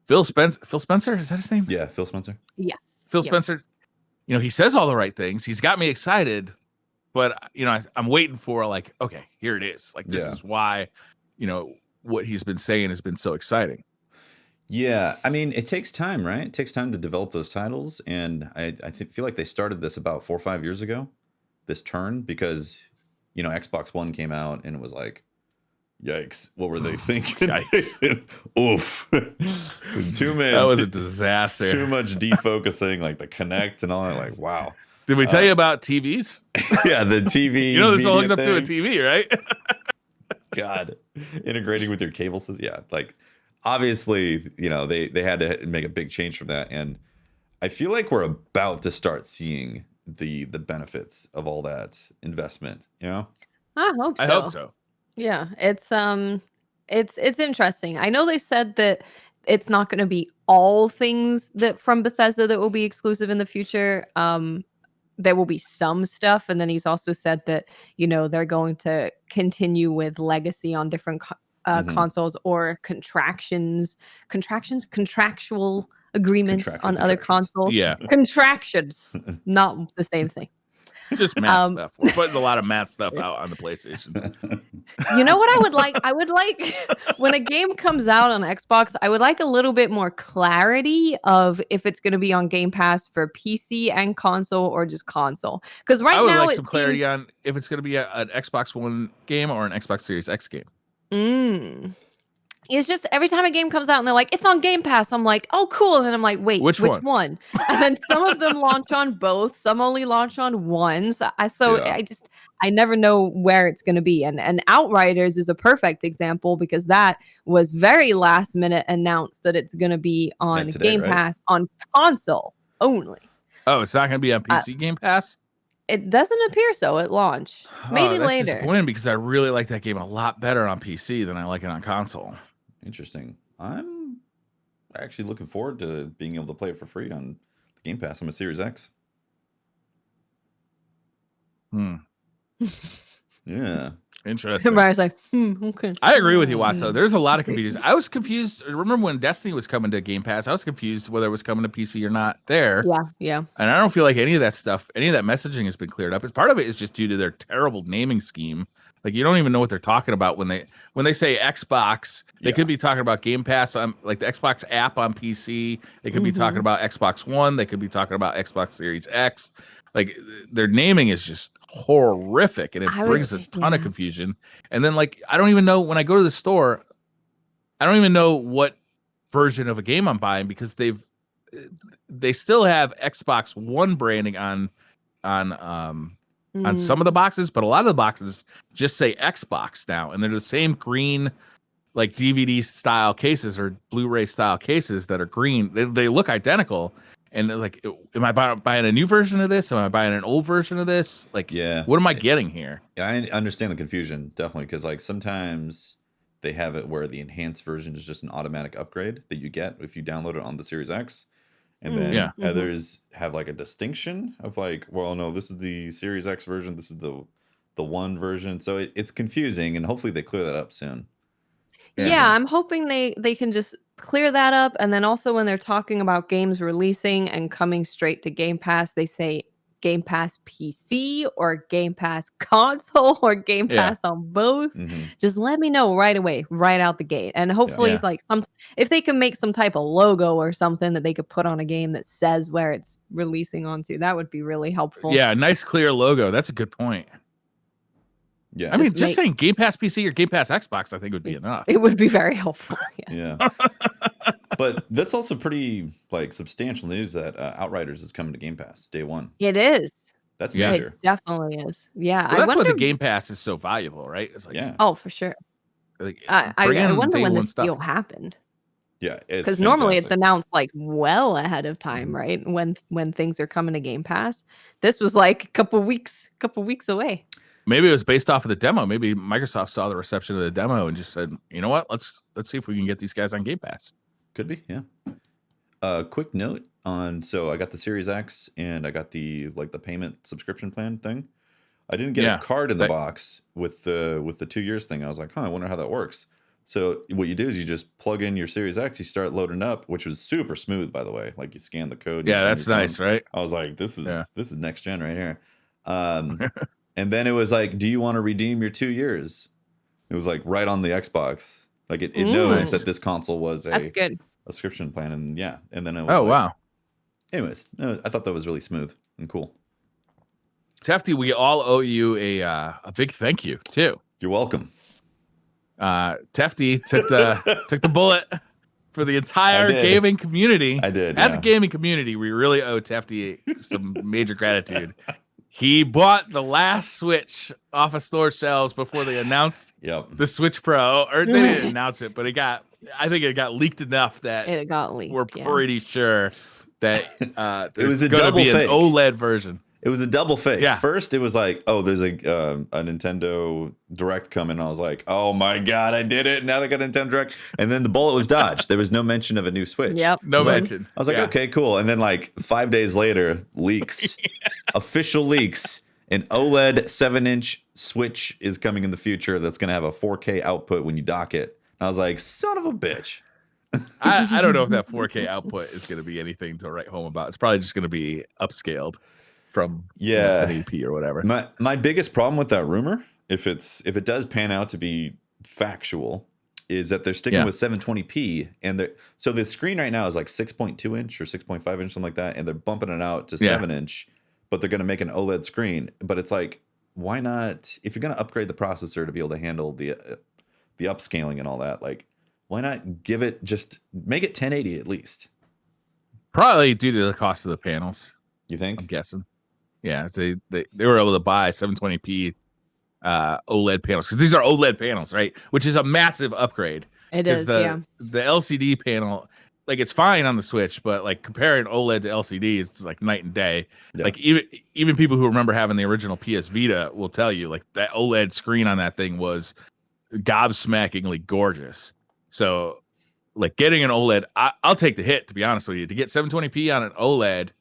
Phil Spencer, is that his name? Yeah, Phil Spencer. Yes. Phil Spencer, he says all the right things. He's got me excited, but I'm waiting for okay, here it is. Like this is why, what he's been saying has been so exciting. Yeah, I mean, it takes time, right? It takes time to develop those titles, and I feel like they started this about 4 or 5 years ago. This turn, because Xbox One came out and it was like, yikes, what were they thinking? Oof. Too many. That was a disaster. Too much defocusing, like the Kinect and all that. Like, wow. Did we tell you about TVs? Yeah, the TV. This is all hooked up to a TV, right? God, integrating with your cable system. Yeah, like obviously, they had to make a big change from that, and I feel like we're about to start seeing the benefits of all that investment. I hope so. I hope so. Yeah, it's interesting. I know they've said that it's not going to be all things that from Bethesda that will be exclusive in the future. There will be some stuff, and then he's also said that they're going to continue with legacy on different consoles or contractual agreements on other consoles. Yeah, contractions, not the same thing. Just math stuff. We're putting a lot of math stuff out on the PlayStation. You know what I would like? I would like when a game comes out on Xbox, I would like a little bit more clarity of if it's going to be on Game Pass for PC and console or just console. Because right now, I would like some clarity on if it's going to be an Xbox One game or an Xbox Series X game. It's just every time a game comes out and they're like, it's on Game Pass. I'm like, oh, cool. And then I'm like, wait, which one? And then some of them launch on both. Some only launch on one. So I never know where it's going to be. And Outriders is a perfect example because that was very last minute announced that it's going to be on Game Pass on console only. Oh, it's not going to be on PC Game Pass? It doesn't appear so at launch. Maybe that's later. Disappointing because I really like that game a lot better on PC than I like it on console. Interesting. I'm actually looking forward to being able to play it for free on the Game Pass on my Series X. Yeah. Interesting. Everybody's like, okay. I agree with you, Watso. There's a lot of confusion. I was confused. Remember when Destiny was coming to Game Pass? I was confused whether it was coming to PC or not there. Yeah. And I don't feel like any of that stuff, any of that messaging has been cleared up. It's part of it is just due to their terrible naming scheme. Like you don't even know what they're talking about when they say Xbox. They could be talking about Game Pass on like the Xbox app on PC. They could be talking about Xbox One. They could be talking about Xbox Series X. Like their naming is just horrific, and it brings a ton of confusion. And then like I don't even know when I go to the store, I don't even know what version of a game I'm buying because they still have Xbox One branding on some of the boxes, but a lot of the boxes just say Xbox now, and they're the same green like DVD style cases or Blu-ray style cases that are green. They look identical. And like, am I buying a new version of this? Am I buying an old version of this? Like, what am I getting here? I understand the confusion, definitely, because like sometimes they have it where the enhanced version is just an automatic upgrade that you get if you download it on the Series X. And then others have like a distinction of like, well, no, this is the Series X version, this is the one version. So it's confusing, and hopefully they clear that up soon. Yeah, I'm hoping they can just clear that up. And then also when they're talking about games releasing and coming straight to Game Pass, they say Game Pass PC or Game Pass console or Game Pass on both. Just let me know right away, right out the gate. And hopefully it's like if they can make some type of logo or something that they could put on a game that says where it's releasing onto, that would be really helpful. Yeah, nice clear logo. That's a good point. Yeah, I mean, just saying Game Pass PC or Game Pass Xbox, I think would be enough. It would be very helpful. Yeah. But that's also pretty like substantial news that Outriders is coming to Game Pass day one. It is. That's major. It definitely is. Yeah. Well, that's why the Game Pass is so valuable, right? It's like, oh, for sure. Like, I wonder when this deal happened. Yeah, because normally it's announced like well ahead of time, right? When things are coming to Game Pass. This was like a couple weeks away. Maybe it was based off of the demo. Maybe Microsoft saw the reception of the demo and just said, you know what, let's see if we can get these guys on Game Pass. Could be, yeah. Quick note on, so I got the Series X and I got the payment subscription plan thing. I didn't get a card in the box with the 2 years thing. I was like, I wonder how that works. So what you do is you just plug in your Series X, you start loading up, which was super smooth, by the way. Like you scan the code. Yeah, that's nice, right? I was like, this is next gen right here. And then it was like, do you want to redeem your 2 years? It was like right on the Xbox. Like it knows that this console was a subscription plan. And and then it was wow. Anyways, I thought that was really smooth and cool. Tefty, we all owe you a big thank you too. You're welcome. Tefty took the bullet for the entire gaming community. I did. As a gaming community, we really owe Tefty some major gratitude. He bought the last Switch off of store shelves before they announced the Switch Pro, or they didn't announce it, but I think it got leaked enough that it got leaked. We're pretty sure that it was going to be an OLED version. It was a double fake. Yeah. First, it was like, oh, there's a Nintendo Direct coming. I was like, oh my God, I did it. Now they got a Nintendo Direct. And then the bullet was dodged. There was no mention of a new Switch. Yep. No mention. I was like, okay, cool. And then like 5 days later, leaks, official leaks, an OLED 7-inch Switch is coming in the future that's going to have a 4K output when you dock it. And I was like, son of a bitch. I don't know if that 4K output is going to be anything to write home about. It's probably just going to be upscaled from 1080p or whatever. My biggest problem with that rumor, if it does pan out to be factual, is that they're sticking with 720p, and so the screen right now is like 6.2 inch or 6.5 inch, something like that, and they're bumping it out to 7 inch, but they're going to make an OLED screen. But it's like, why not? If you're going to upgrade the processor to be able to handle the upscaling and all that, like, why not make it 1080 at least? Probably due to the cost of the panels. You think? I'm guessing. Yeah, they were able to buy 720p OLED panels, because these are OLED panels, right? Which is a massive upgrade. It is, the LCD panel, like, it's fine on the Switch, but like comparing OLED to LCD, it's like night and day. Yeah. Like even people who remember having the original PS Vita will tell you, like, that OLED screen on that thing was gobsmackingly gorgeous. So, like, getting an OLED, I'll take the hit, to be honest with you. To get 720p on an OLED,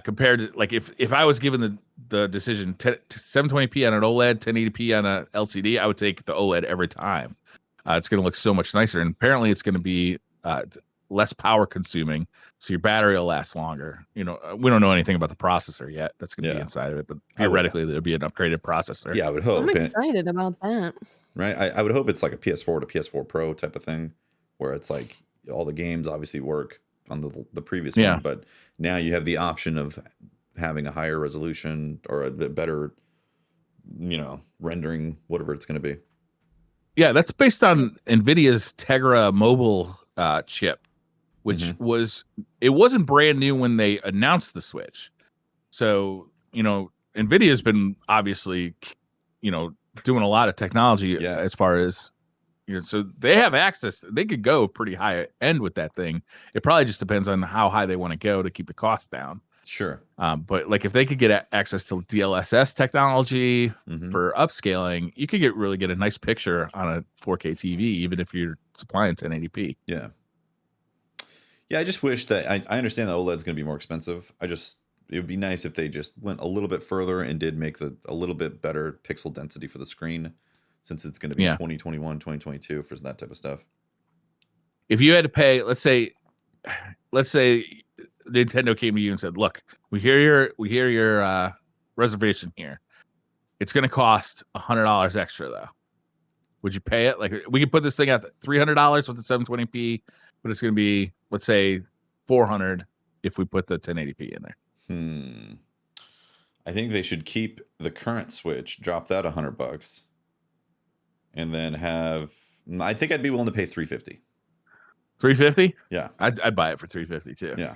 compared to, like, if I was given the decision 720p on an OLED, 1080p on a LCD, I would take the OLED every time. It's going to look so much nicer, and apparently it's going to be less power consuming, so your battery will last longer. You know, we don't know anything about the processor yet that's going to be inside of it, but theoretically there'll be an upgraded processor. Yeah, I would hope. I'm excited about that. Right, I would hope it's like a PS4 to PS4 Pro type of thing, where it's like all the games obviously work on the previous one, but now you have the option of having a higher resolution or a bit better, rendering, whatever it's going to be. Yeah, that's based on NVIDIA's Tegra mobile chip, which wasn't brand new when they announced the Switch. So, NVIDIA's been obviously, doing a lot of technology as far as, so they have access. They could go pretty high end with that thing. It probably just depends on how high they want to go to keep the cost down. Sure. But like, if they could get access to DLSS technology for upscaling, you could really get a nice picture on a 4K TV, even if you're supplying 1080p. Yeah. Yeah, I just wish that I understand that OLED's going to be more expensive. It would be nice if they just went a little bit further and did make a little bit better pixel density for the screen, since it's going to be 2021, 2022 for that type of stuff. If you had to pay, let's say Nintendo came to you and said, "Look, we hear your reservation here. It's going to cost $100 extra, though. Would you pay it? Like, we could put this thing at $300 with the 720p, but it's going to be, let's say, $400 if we put the 1080p in there." I think they should keep the current Switch, drop that $100, and then have. I think I'd be willing to pay $350. $350? Yeah, I'd buy it for $350 too. Yeah.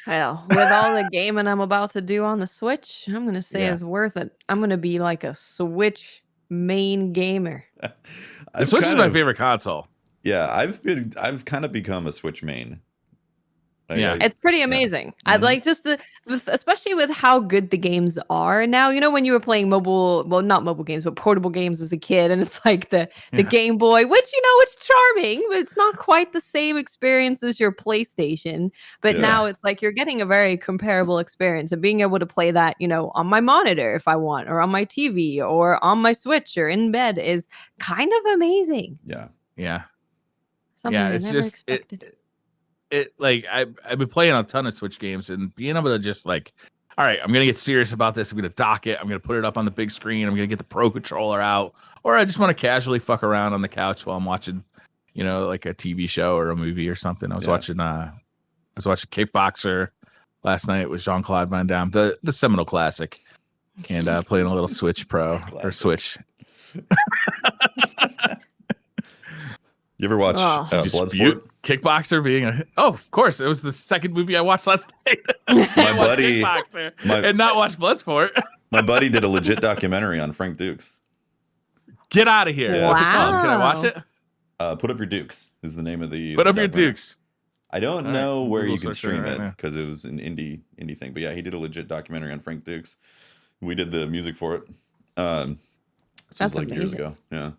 Hell, with all the gaming I'm about to do on the Switch, I'm gonna say it's worth it. I'm gonna be like a Switch main gamer. The Switch is my favorite console. Yeah, I've kind of become a Switch main. It's pretty amazing. I'd like just the especially with how good the games are now. You know, when you were playing not mobile games, but portable games as a kid, and it's like the Game Boy, which it's charming, but it's not quite the same experience as your PlayStation. But now it's like you're getting a very comparable experience, and being able to play that, on my monitor if I want, or on my TV, or on my Switch, or in bed is kind of amazing. Yeah. Something I never expected. I've been playing a ton of Switch games, and being able to just like, all right, I'm gonna get serious about this. I'm gonna dock it. I'm gonna put it up on the big screen. I'm gonna get the Pro Controller out, or I just want to casually fuck around on the couch while I'm watching, like a TV show or a movie or something. I was watching Kickboxer last night with Jean-Claude Van Damme, the seminal classic, and playing a little Switch Pro or Switch. You ever watch Bloodsport? Kickboxer being of course, it was the second movie I watched last night. My buddy, and not watch Bloodsport. My buddy did a legit documentary on Frank Dukes. Get out of here! Yeah. What's it called? Can I watch it? Put Up Your Dukes is the name of the. Put Up Your Dukes. I don't know where you can stream it because it was an indie thing, but yeah, he did a legit documentary on Frank Dukes. We did the music for it. This was like years ago. Yeah.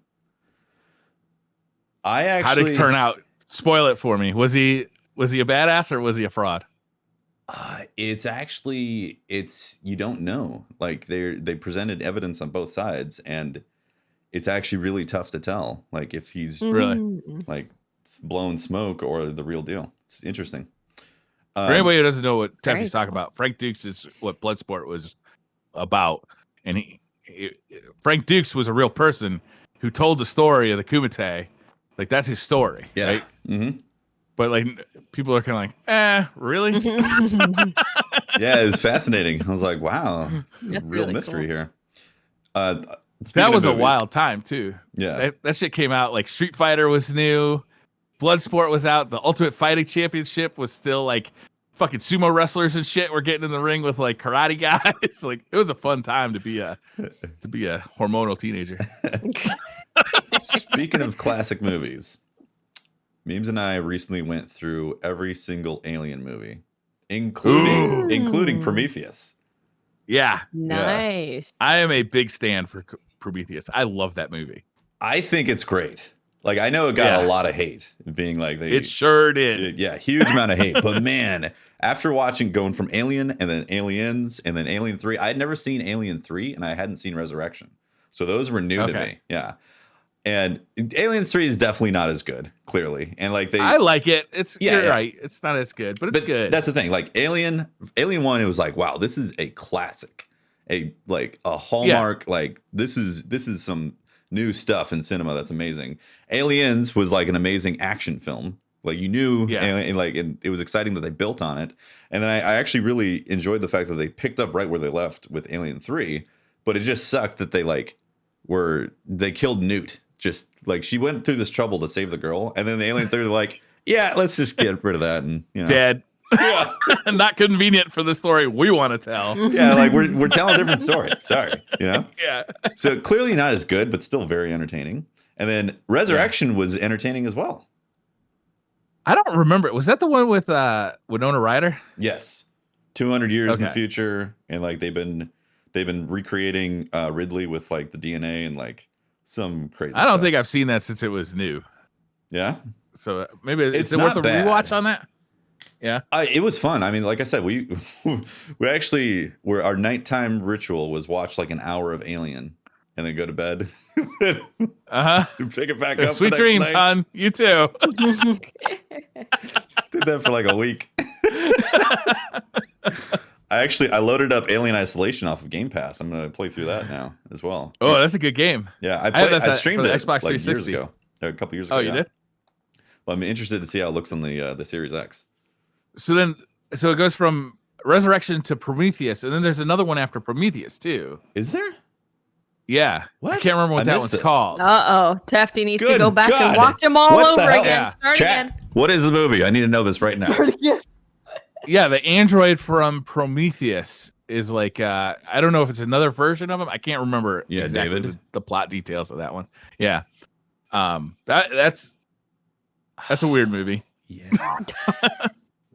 How did it turn out? Spoil it for me. Was he a badass or was he a fraud? It's you don't know. Like they presented evidence on both sides, and it's actually really tough to tell. Like if he's really like blowing smoke or the real deal. It's interesting. For anybody who doesn't know what Tempty's talking about, Frank Dukes is what Bloodsport was about, and Frank Dukes was a real person who told the story of the Kumite. Like that's his story, right? Mm-hmm. But like people are kind of like, really? Yeah, it was fascinating. I was like, wow, it's a real really mystery here. That was a wild time too. Yeah, that shit came out like Street Fighter was new, Bloodsport was out, the Ultimate Fighting Championship was still like fucking sumo wrestlers and shit were getting in the ring with like karate guys. Like it was a fun time to be a hormonal teenager. Speaking of classic movies, Memes and I recently went through every single Alien movie, including Prometheus. Yeah. Nice. I am a big stand for Prometheus. I love that movie. I think it's great. Like I know it got a lot of hate, being like it sure did. Huge amount of hate. But man, after going from Alien and then Aliens and then Alien 3, I had never seen Alien 3 and I hadn't seen Resurrection. So those were new to me. Yeah. And Aliens 3 is definitely not as good, clearly. And like I like it. You're right. It's not as good, but it's good. That's the thing. Like Alien 1, it was like, wow, this is a classic. A hallmark, like this is some new stuff in cinema that's amazing. Aliens was like an amazing action film. Like you knew, and it was exciting that they built on it. And then I actually really enjoyed the fact that they picked up right where they left with Alien 3, but it just sucked that they killed Newt. Just like she went through this trouble to save the girl, and then the Alien 3 were like, yeah, let's just get rid of that and dead. Yeah. Not convenient for the story we want to tell. Yeah, like we're telling a different story. Sorry, Yeah. So clearly not as good, but still very entertaining. And then Resurrection was entertaining as well. I don't remember. Was that the one with Winona Ryder? Yes. 200 years in the future, and like they've been recreating Ridley with like the DNA and like some crazy I don't think I've seen that since it was new. Yeah. So maybe it's worth a rewatch on that. Yeah. It was fun. I mean, like I said, we actually our nighttime ritual was watch like an hour of Alien and then go to bed. Pick it back up. Sweet dreams, hon. You too. Did that for like a week. I loaded up Alien Isolation off of Game Pass. I'm gonna play through that now as well. Oh, that's a good game. Yeah, I streamed it Xbox like 360 years ago, a couple years ago. Oh, you did? Well, I'm interested to see how it looks on the Series X. So it goes from Resurrection to Prometheus, and then there's another one after Prometheus too. Is there? Yeah. What? I can't remember what that one's called. Tefty needs to go back and watch them all over again. Yeah. Start Chat. again. What is the movie? I need to know this right now. Yeah, the android from Prometheus is like I don't know if it's another version of him. I can't remember exactly David. the plot details of that one. Yeah. That's a weird movie. Yeah.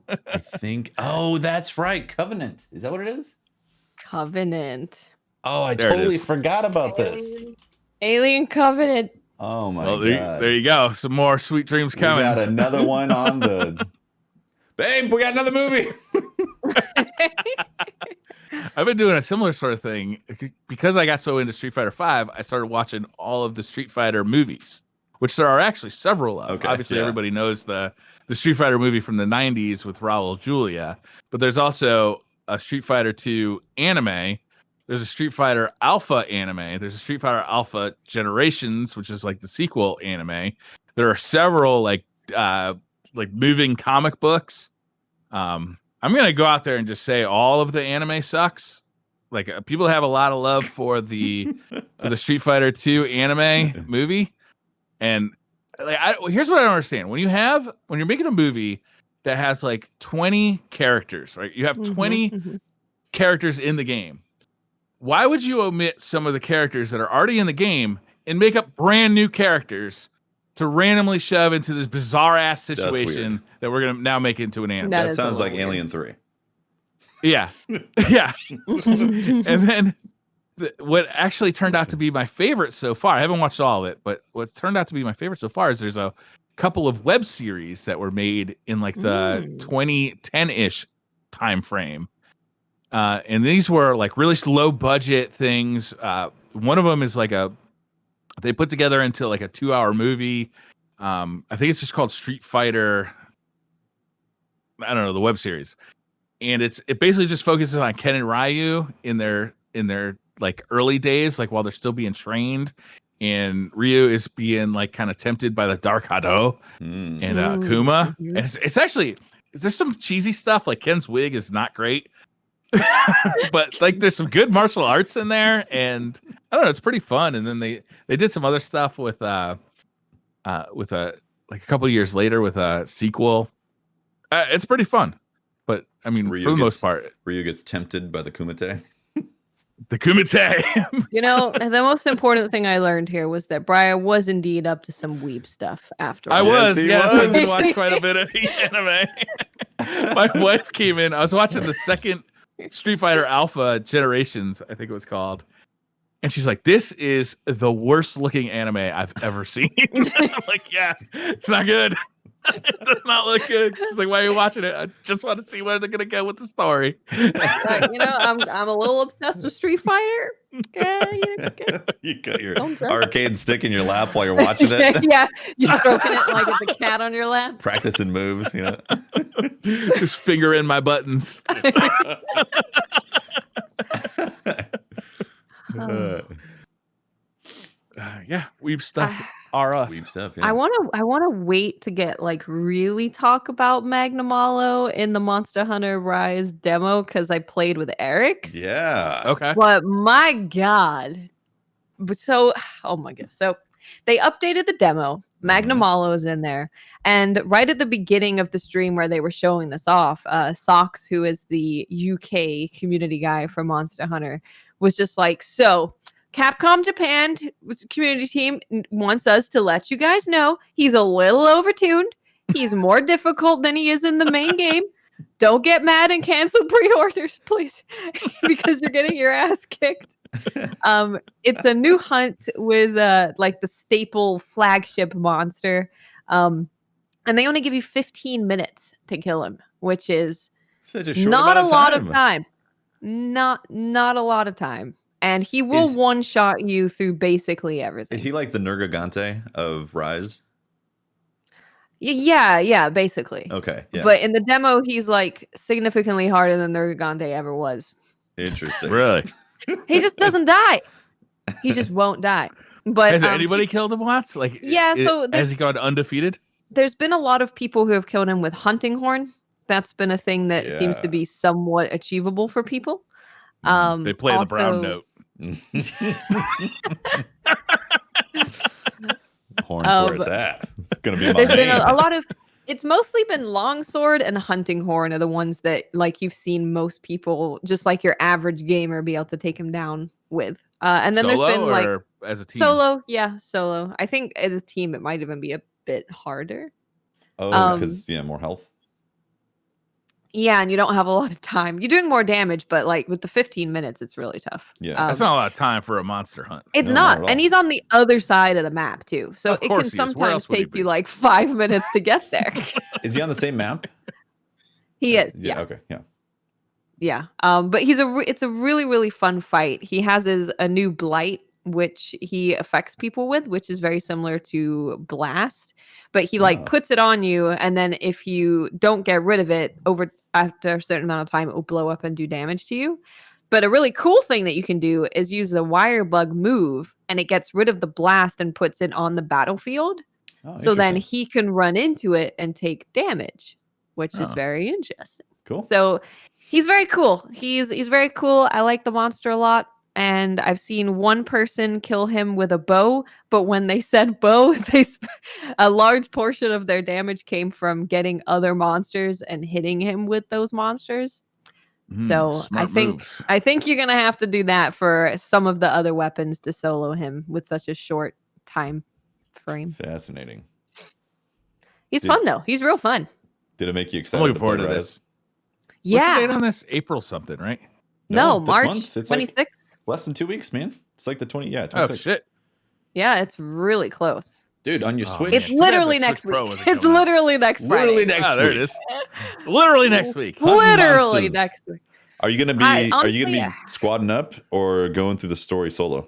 I think. Oh, that's right. Covenant. Is that what it is? Covenant. Oh, I There it totally is. forgot about this. Alien Covenant. Oh my Well, god. there you go. Some more sweet dreams We coming. got another one on the. Babe, we got another movie. I've been doing a similar sort of thing because I got so into Street Fighter V. I started watching all of the Street Fighter movies, which there are actually several of. Okay, Obviously, yeah. everybody knows the Street Fighter movie from the 90s with Raul Julia, but there's also a Street Fighter 2 anime. There's a Street Fighter Alpha anime. There's a Street Fighter Alpha Generations, which is like the sequel anime. There are several like moving comic books. I'm gonna go out there and just say all of the anime sucks. Like people have a lot of love for the Street Fighter 2 anime movie, and like here's what I don't understand: when you're making a movie that has like 20 characters, right? You have 20 characters in the game. Why would you omit some of the characters that are already in the game and make up brand new characters to randomly shove into this bizarre ass situation that we're gonna now make into an anime? That sounds like Alien 3. Yeah, yeah. And then what actually turned out to be my favorite so far, I haven't watched all of it, but what turned out to be my favorite so far is there's a couple of web series that were made in like the 2010-ish time frame. And these were like really low budget things. One of them is like they put together into like a 2-hour movie. I think it's just called Street Fighter. I don't know, the web series. And it basically just focuses on Ken and Ryu in their like early days, like while they're still being trained, and Ryu is being like kind of tempted by the Dark Hado and Akuma. And it's actually, there's some cheesy stuff, like Ken's wig is not great. But like there's some good martial arts in there, and I don't know, it's pretty fun. And then they did some other stuff with a couple of years later with a sequel. It's pretty fun. But I mean, for the most part, Ryu gets tempted by the Kumite. The Kumite. You know, the most important thing I learned here was that Brian was indeed up to some weeb stuff after all. I did was. watch quite a bit of the anime. My wife came in. I was watching the second Street Fighter Alpha Generations, I think it was called. And she's like, "This is the worst looking anime I've ever seen." I'm like, "Yeah, it's not good. It does not look good." She's like, "Why are you watching it?" "I just want to see where they're gonna go with the story." You know, I'm a little obsessed with Street Fighter. Okay, You got your arcade stick in your lap while you're watching it. Yeah, you're stroking it like it's a cat on your lap. Practicing moves, you know. Just finger in my buttons. Yeah, weeb stuff are us. Weeb stuff, yeah. I wanna wait to get like really talk about Magnamalo in the Monster Hunter Rise demo because I played with Eric. Yeah. Okay. But my God. Oh my God. So they updated the demo. Magnamalo is in there. And right at the beginning of the stream where they were showing this off, Socks, who is the UK community guy for Monster Hunter, was just like, so Capcom Japan community team wants us to let you guys know he's a little overtuned. He's more difficult than he is in the main game. Don't get mad and cancel pre-orders, please, because you're getting your ass kicked. It's a new hunt with like the staple flagship monster. and they only give you 15 minutes to kill him, which is such a short not amount a lot of time. time. Not a lot of time. And he will one-shot you through basically everything. Is he like the Nergigante of Rise? Yeah, basically. Okay, yeah. But in the demo, he's like significantly harder than Nergigante ever was. Interesting. Really? He just doesn't die. He just won't die. But has anybody killed him once? Like, yeah, so has he gone undefeated? There's been a lot of people who have killed him with hunting horn. That's been a thing that seems to be somewhat achievable for people. They play the brown note. Horn's where it's at. It's gonna be. There's been a lot of. It's mostly been longsword and hunting horn are the ones that like you've seen most people, just like your average gamer, be able to take him down with. And then solo there's been like as a team? Solo. Yeah, solo. I think as a team it might even be a bit harder. Oh, because more health. Yeah, and you don't have a lot of time. You're doing more damage, but like with the 15 minutes, it's really tough. Yeah, that's not a lot of time for a monster hunt. It's not, and he's on the other side of the map too, so it can sometimes take you like 5 minutes to get there. Is he on the same map? He is. Yeah. Okay. Yeah. Yeah. But it's a really, really fun fight. He has a new blight, which he affects people with, which is very similar to Blast, but he like puts it on you, and then if you don't get rid of it after a certain amount of time, it will blow up and do damage to you. But a really cool thing that you can do is use the wire bug move, and it gets rid of the blast and puts it on the battlefield. So then he can run into it and take damage, which is very interesting. Cool. So he's very cool. He's very cool. I like the monster a lot. And I've seen one person kill him with a bow, but when they said bow, a large portion of their damage came from getting other monsters and hitting him with those monsters. So I think you're gonna have to do that for some of the other weapons to solo him with such a short time frame. Fascinating. He's fun though. He's real fun. Did it make you excited? I'm looking forward to this. Yeah. What's the date on this? April something, right? No, March 26th. Like less than 2 weeks, man. It's like the 20. Yeah, 26th. Oh shit. Yeah, it's really close. Dude, on your Switch. It's literally next week. It's literally next Friday. Literally next week. There it is. Literally next week. Literally next week. Are you gonna be squadding up or going through the story solo?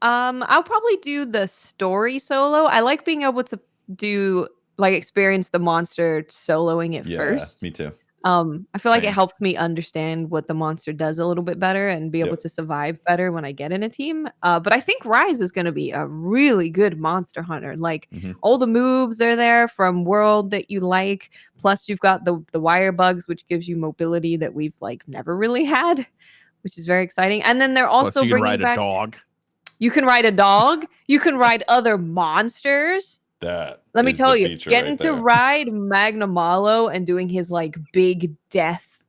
I'll probably do the story solo. I like being able to experience the monster soloing it first. Me too. I feel like it helps me understand what the monster does a little bit better and be able to survive better when I get in a team. But I think Rise is going to be a really good monster hunter. Like all the moves are there from world that you like. Plus you've got the wire bugs, which gives you mobility that we've like never really had, which is very exciting. And then they're also bringing back a dog. You can ride a dog. You can ride other monsters. Let me tell you, getting to ride Magnamalo and doing his like big death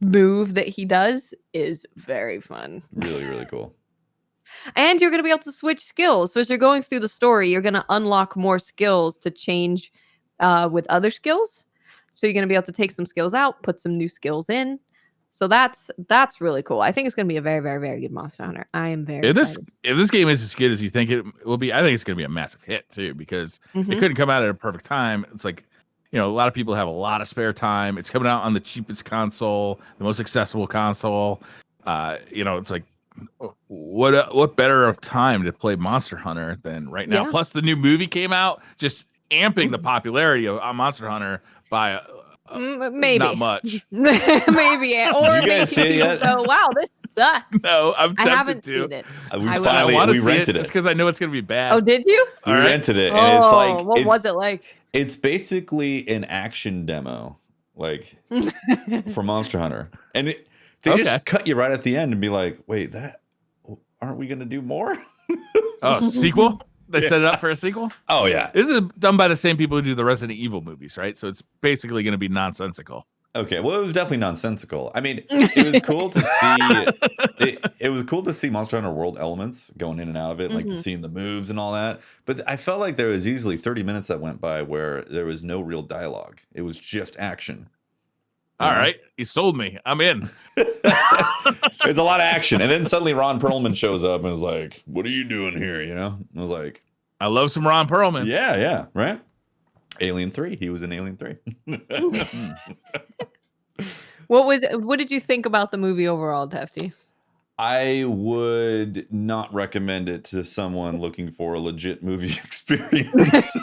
move that he does is very fun. Really, really cool. And you're going to be able to switch skills. So as you're going through the story, you're going to unlock more skills to change with other skills. So you're going to be able to take some skills out, put some new skills in. So that's really cool. I think it's going to be a very, very, very good Monster Hunter. I am very excited. If this game is as good as you think it will be, I think it's going to be a massive hit too, because it couldn't come out at a perfect time. It's like, a lot of people have a lot of spare time. It's coming out on the cheapest console, the most accessible console. It's like, what better of time to play Monster Hunter than right now? Yeah. Plus, the new movie came out, just amping the popularity of Monster Hunter by maybe not much. Maybe. Or you guys see it yet? Oh wow, this sucks. No, I haven't seen it. We rented it just because I know it's gonna be bad. Oh, did you? We rented it, and it's like, what was it like? It's basically an action demo, like for Monster Hunter, and they just cut you right at the end and be like, "Wait, aren't we gonna do more?" Sequel. They set it up for a sequel? Oh, yeah. This is done by the same people who do the Resident Evil movies, right? So it's basically going to be nonsensical. Okay, well, it was definitely nonsensical. I mean, it was cool to see. It was cool to see Monster Hunter World elements going in and out of it, like seeing the moves and all that. But I felt like there was easily 30 minutes that went by where there was no real dialogue. It was just action. All right, you sold me. I'm in. It's a lot of action, and then suddenly Ron Perlman shows up and is like, "What are you doing here?" I was like, "I love some Ron Perlman." Yeah, right. Alien 3. He was in Alien 3. What did you think about the movie overall, Tefty? I would not recommend it to someone looking for a legit movie experience.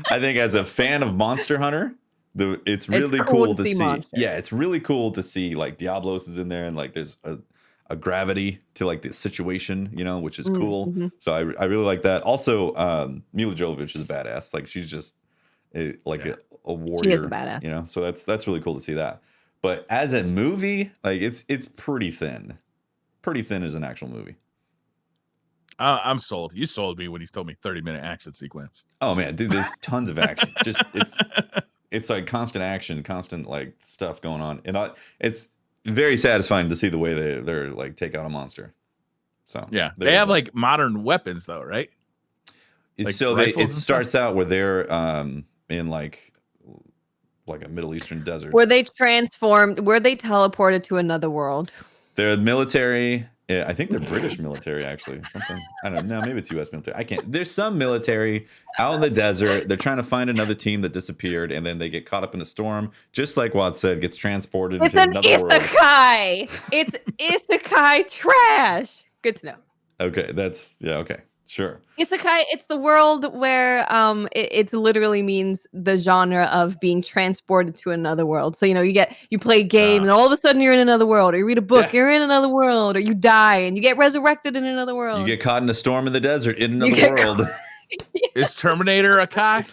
I think as a fan of Monster Hunter, it's really cool to see. Monsters. Yeah, it's really cool to see like Diablos is in there and like there's a gravity to like the situation, you know, which is cool. Mm-hmm. So I really like that. Also, Mila Jovovich is a badass. Like she's just a warrior. She is a badass. You know, so that's really cool to see that. But as a movie, like it's pretty thin. Pretty thin as an actual movie. I'm sold. You sold me when you told me 30-minute action sequence. Oh man, dude, there's tons of action. Just it's like constant action, constant like stuff going on, and it's very satisfying to see the way they're like take out a monster. So yeah, they have like modern weapons though, right? Like so it starts out where they're in like a Middle Eastern desert. Were they transformed? Were they teleported to another world? They're military. I think they're British military, actually. Something. I don't know. Maybe it's U.S. military. I can't. There's some military out in the desert. They're trying to find another team that disappeared, and then they get caught up in a storm. Just like Watt said, gets transported into another world. It's an isekai. It's isekai trash. Good to know. Okay, okay. Sure. Isekai, it's the world where it literally means the genre of being transported to another world. So, you know, you play a game and all of a sudden you're in another world, or you read a book, you're in another world, or you die and you get resurrected in another world. You get caught in a storm in the desert in another world. Yeah. Is Terminator a kai?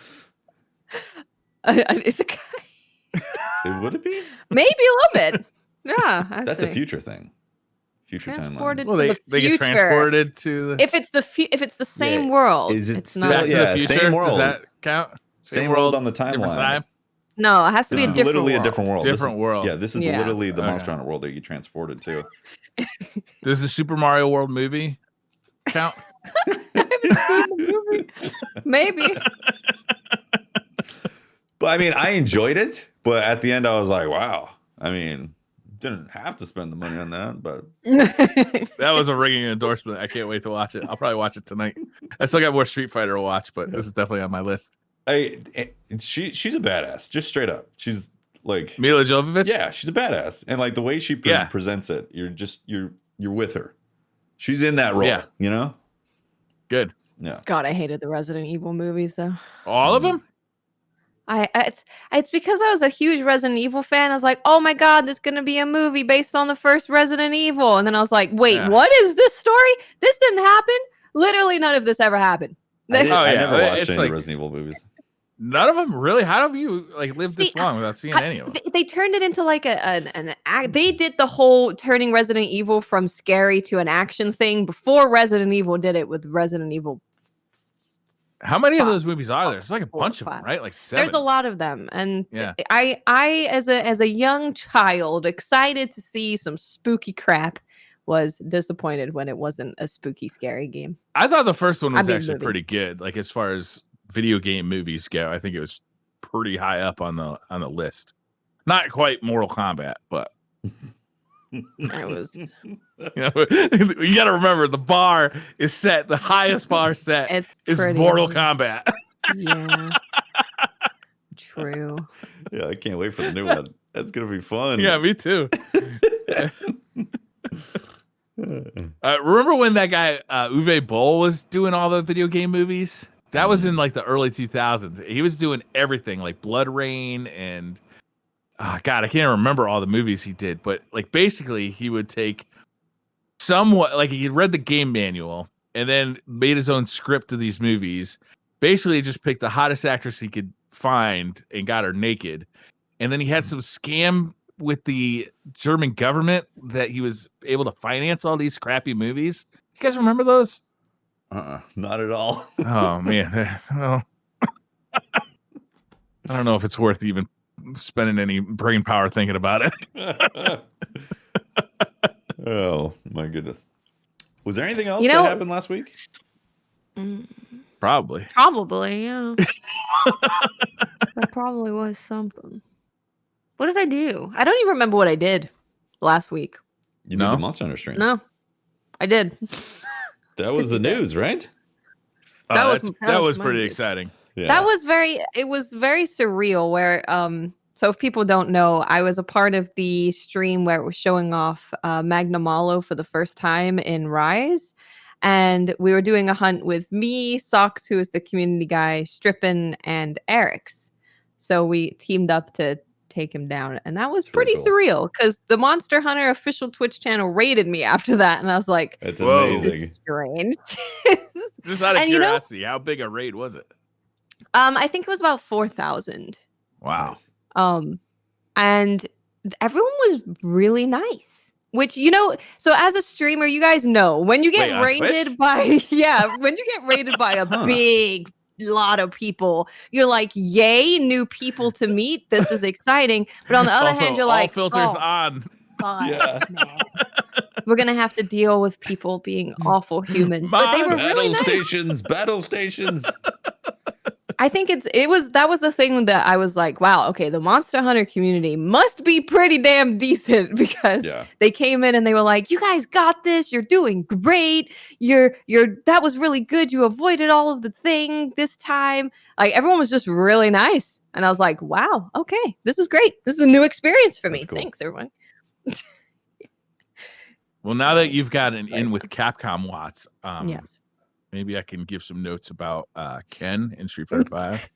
Isekai. Would it be? Maybe a little bit. Yeah. That's a future thing. Future timeline. Well, they get transported to if it's the same world. Is it's still, not the future? Same world. Does that count? Same world on the timeline. Time? No, it has to be a different literally world. A different world. Different world. Yeah, this is literally the Monster Hunter world that you get transported to. Does the Super Mario World movie count? I haven't seen the movie. Maybe. But I mean, I enjoyed it, but at the end I was like, wow. I mean, didn't have to spend the money on that, but that was a ringing endorsement. I can't wait to watch it. I'll probably watch it tonight. I still got more Street Fighter to watch, but this is definitely on my list. She's a badass, just straight up. She's like Mila Jovovich. Yeah, she's a badass, and like the way she presents it, you're with her. She's in that role, you know. Good. Yeah. God, I hated the Resident Evil movies though. All of them. It's because I was a huge Resident Evil fan. I was like, oh my God, there's going to be a movie based on the first Resident Evil. And then I was like, wait, what is this story? This didn't happen. Literally none of this ever happened. I never watched any of the Resident Evil movies. None of them? Really? How have you lived this long without seeing any of them? They turned it into like an act. They did the whole turning Resident Evil from scary to an action thing before Resident Evil did it with Resident Evil. How many of those movies are there? It's like a bunch of them, right? Like 7. There's a lot of them, and I as a young child, excited to see some spooky crap, was disappointed when it wasn't a spooky, scary game. I thought the first one was actually pretty good. Like as far as video game movies go, I think it was pretty high up on the list. Not quite Mortal Kombat, but. I was. You got to remember the bar is set. The highest bar set is Mortal Kombat. Yeah. True. Yeah, I can't wait for the new one. That's gonna be fun. Yeah, me too. Remember when that guy Uwe Boll was doing all the video game movies? That was in like the early 2000s. He was doing everything like Blood Rain and. God, I can't remember all the movies he did, but like basically he would take somewhat like he read the game manual and then made his own script to these movies. Basically just picked the hottest actress he could find and got her naked. And then he had some scam with the German government that he was able to finance all these crappy movies. You guys remember those? Not at all. Oh man. Well, I don't know if it's worth even spending any brain power thinking about it. Oh my goodness. Was there anything else that happened last week? Probably, yeah. That probably was something. What did I do? I don't even remember what I did last week. You did the Monster Hunter stream. No, I did. That was the news, right? That was pretty exciting. That was it was very surreal where so if people don't know, I was a part of the stream where it was showing off Magna Malo for the first time in Rise. And we were doing a hunt with me, Socks, who is the community guy, Strippin, and Eric's. So we teamed up to take him down. And that was pretty surreal because the Monster Hunter official Twitch channel raided me after that. And I was like, it's amazing. Strange. Just out of curiosity, how big a raid was it? I think it was about 4,000. Wow. And everyone was really nice. Which, so as a streamer, you guys know when you get raided by when you get raided by a big lot of people, you're like, yay, new people to meet. This is exciting. But on the other hand, you're like, filters on. God, man. We're gonna have to deal with people being awful humans. But they were really nice. Battle stations. I think that was the thing that I was like, wow, okay, the Monster Hunter community must be pretty damn decent because they came in and they were like, you guys got this, you're doing great, that was really good, you avoided all of the thing this time. Like everyone was just really nice. And I was like, wow, okay, this is great. This is a new experience for me. Cool. Thanks, everyone. Well, now that you've got an in with Capcom Watts, yes. Maybe I can give some notes about Ken in Street Fighter 5.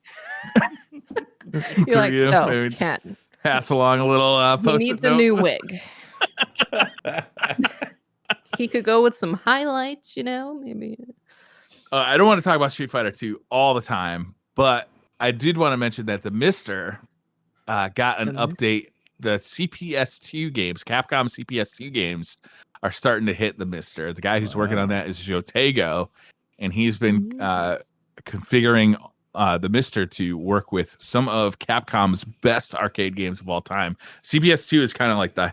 You're like, so, Ken. Pass along a little post-it He needs a new wig. He could go with some highlights, maybe. I don't want to talk about Street Fighter 2 all the time, but I did want to mention that the Mister got an update. The CPS2 games, Capcom CPS2 games, are starting to hit the Mister. The guy who's working on that is Jotego. And he's been configuring the Mister to work with some of Capcom's best arcade games of all time. CPS2 is kind of like the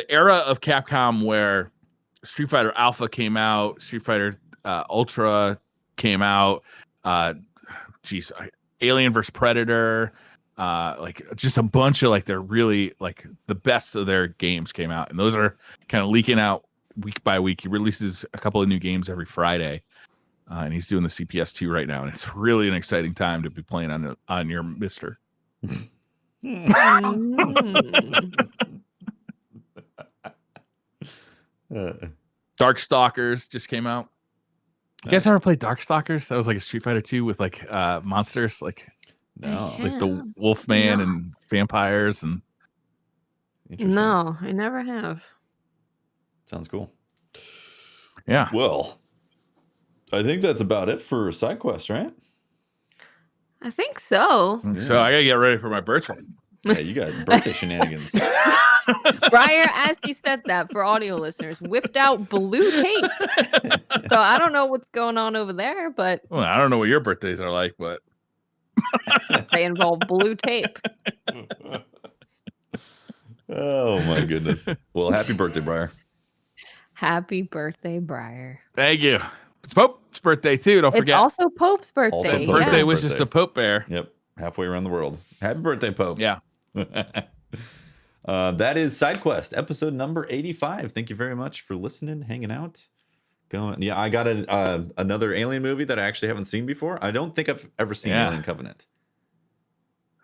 era of Capcom where Street Fighter Alpha came out, Street Fighter Ultra came out, Alien vs Predator, like just a bunch of they're really the best of their games came out, and those are kind of leaking out week by week. He releases a couple of new games every Friday, and he's doing the CPS2 right now, and it's really an exciting time to be playing on your Mister. Darkstalkers just came out. You guys ever played Darkstalkers? That was like a Street Fighter 2 with monsters, no, like the Wolfman and vampires and. No, I never have. Sounds cool. Yeah. Well, I think that's about it for SideQuest, right? I think so. So I gotta get ready for my birthday. Yeah, you got birthday shenanigans. Briar, as you said that for audio listeners, whipped out blue tape. So I don't know what's going on over there, but well, I don't know what your birthdays are like, but they involve blue tape. Oh my goodness. Well, happy birthday, Briar. Happy birthday, Briar. Thank you. It's Pope's birthday too. Don't forget. It's also Pope's birthday. Also birthday wishes to Pope Bear. Yep. Halfway around the world. Happy birthday, Pope. Yeah. That is SideQuest, episode number 85. Thank you very much for listening, hanging out. Yeah, I got another Alien movie that I actually haven't seen before. I don't think I've ever seen Alien Covenant.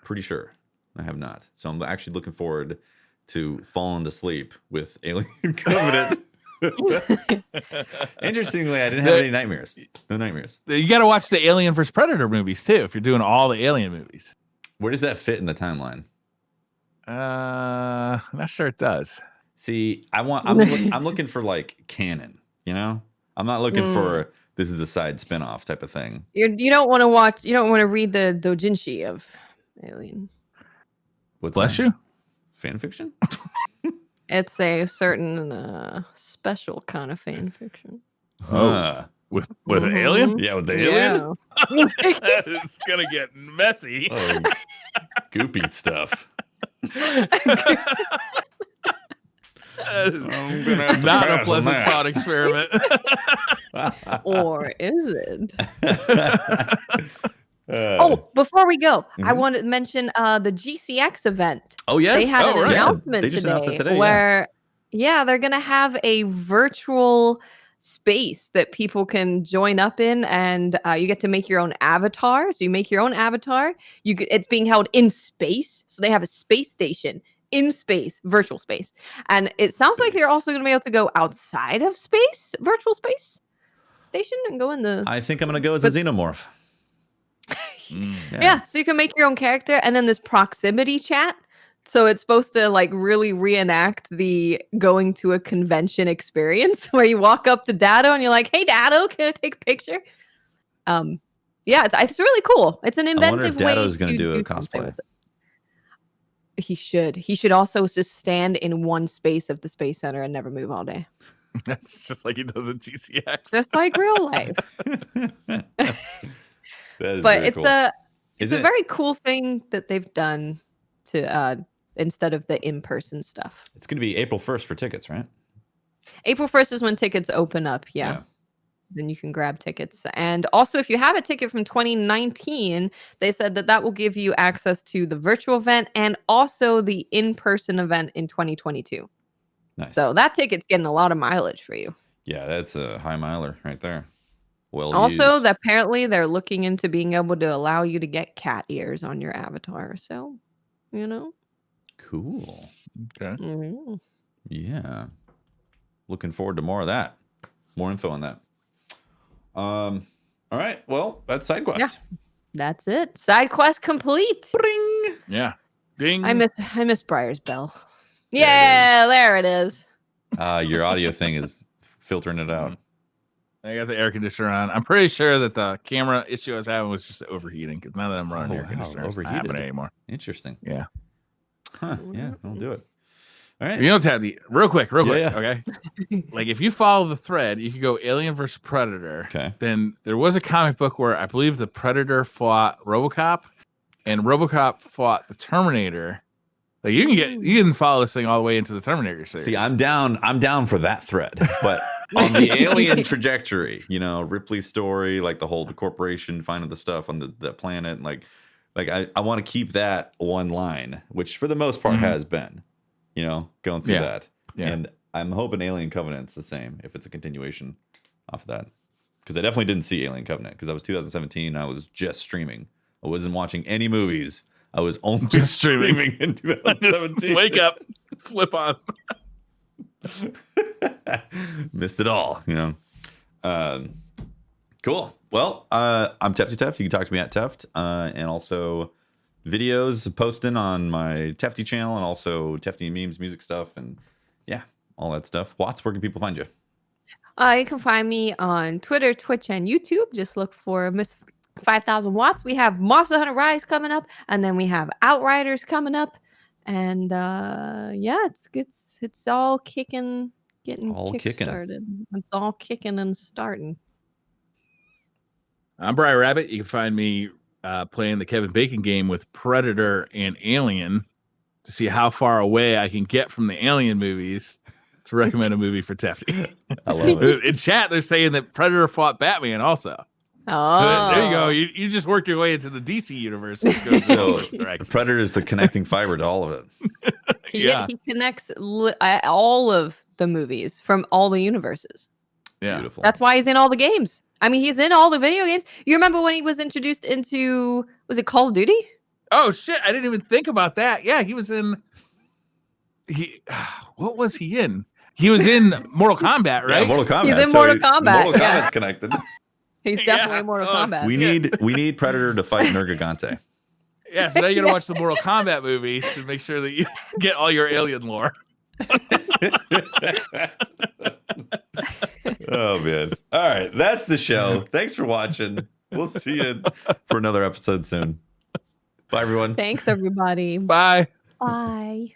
Pretty sure I have not. So I'm actually looking forward to falling to sleep with Alien Covenant. Interestingly, I didn't have any nightmares. No nightmares. You got to watch the Alien vs Predator movies too if you're doing all the Alien movies. Where does that fit in the timeline? I'm not sure it does. See, I'm looking for canon. I'm not looking for this is a side spinoff type of thing. You don't want to watch. You don't want to read the doujinshi of Alien. What's Bless that? you. Fan fiction. It's a certain special kind of fan fiction. With an alien? Yeah, with the alien? It's gonna get messy. Oh, goopy stuff. I'm gonna have to not a pleasant thought experiment. Or is it? Before we go, I want to mention the Gcx event. Oh, yes. They had an announcement They just announced it today, where, they're going to have a virtual space that people can join up in, and you get to make your own avatar. So you make your own avatar. It's being held in space. So they have a space station in space, virtual space. And it sounds like they're also going to be able to go outside of space, virtual space station, and go in the... I think I'm going to go as a xenomorph. Yeah, so you can make your own character, and then there's proximity chat. So it's supposed to like really reenact the going to a convention experience where you walk up to Dado and you're like, "Hey, Dado, can I take a picture?" Yeah, it's really cool. It's an inventive way. I wonder if Dado's going to do a cosplay. He should. He should also just stand in one space of the Space Center and never move all day. That's just like he does in GCX. Just like real life. But it's cool. It's a very cool thing that they've done to instead of the in-person stuff. It's going to be April 1st for tickets, right? April 1st is when tickets open up. Yeah. Then you can grab tickets. And also, if you have a ticket from 2019, they said that will give you access to the virtual event and also the in-person event in 2022. Nice. So that ticket's getting a lot of mileage for you. Yeah, that's a high miler right there. Well also, used. Apparently they're looking into being able to allow you to get cat ears on your avatar. So, Cool. Okay. Mm-hmm. Yeah. Looking forward to more of that. More info on that. All right. Well, that's SideQuest. Yeah, that's it. SideQuest complete. Bring. Yeah. Ding. I miss Briar's bell. Yeah, there it is. Your audio thing is filtering it out. I got the air conditioner on. I'm pretty sure that the camera issue I was having was just overheating because now that I'm running air conditioner, it's not happening anymore. Interesting. Yeah. Huh. Yeah, I'll do it. All right. You know, Tabby, real quick. Yeah. Okay. Like if you follow the thread, you could go Alien versus Predator. Okay. Then there was a comic book where I believe the Predator fought RoboCop, and RoboCop fought the Terminator. Like you can follow this thing all the way into the Terminator series. See, I'm down for that thread, but on the alien trajectory, Ripley's story, like the corporation finding the stuff on the planet, like I want to keep that one line, which for the most part has been, going through that. Yeah. And I'm hoping Alien Covenant's the same if it's a continuation off of that. Because I definitely didn't see Alien Covenant because I was 2017. I was just streaming. I wasn't watching any movies. I was only just streaming in 2017. Wake up, flip on. Missed it all, Cool. Well, I'm Tefty Teft. You can talk to me at Teft, and also videos posting on my Tefty channel, and also Tefty memes, music stuff, and all that stuff. Watts, where can people find you? You can find me on Twitter, Twitch, and YouTube. Just look for Miss 5,000 Watts. We have Monster Hunter Rise coming up, and then we have Outriders coming up, and it's all kicking, started. It's all kicking and starting. I'm Briar Rabbit. You can find me playing the Kevin Bacon game with Predator and Alien to see how far away I can get from the Alien movies to recommend a movie for Tefty. I love it. In chat, they're saying that Predator fought Batman also. Oh, so there you go. You just worked your way into the DC universe. Which goes so Predator is the connecting fiber to all of it. He connects all of the movies from all the universes. Yeah, beautiful. That's why he's in all the games. I mean, he's in all the video games. You remember when he was introduced into, was it Call of Duty? Oh shit! I didn't even think about that. Yeah, he was in. What was he in? He was in Mortal Kombat, right? Yeah, Mortal Kombat. He's in Mortal Kombat. Mortal Kombat's connected. He's definitely in Mortal Kombat. We need Predator to fight Nergigante. Yeah, so now you got to watch the Mortal Kombat movie to make sure that you get all your alien lore. Oh man! All right, that's the show. Thanks for watching. We'll see you for another episode soon. Bye, everyone. Thanks, everybody. Bye. Bye.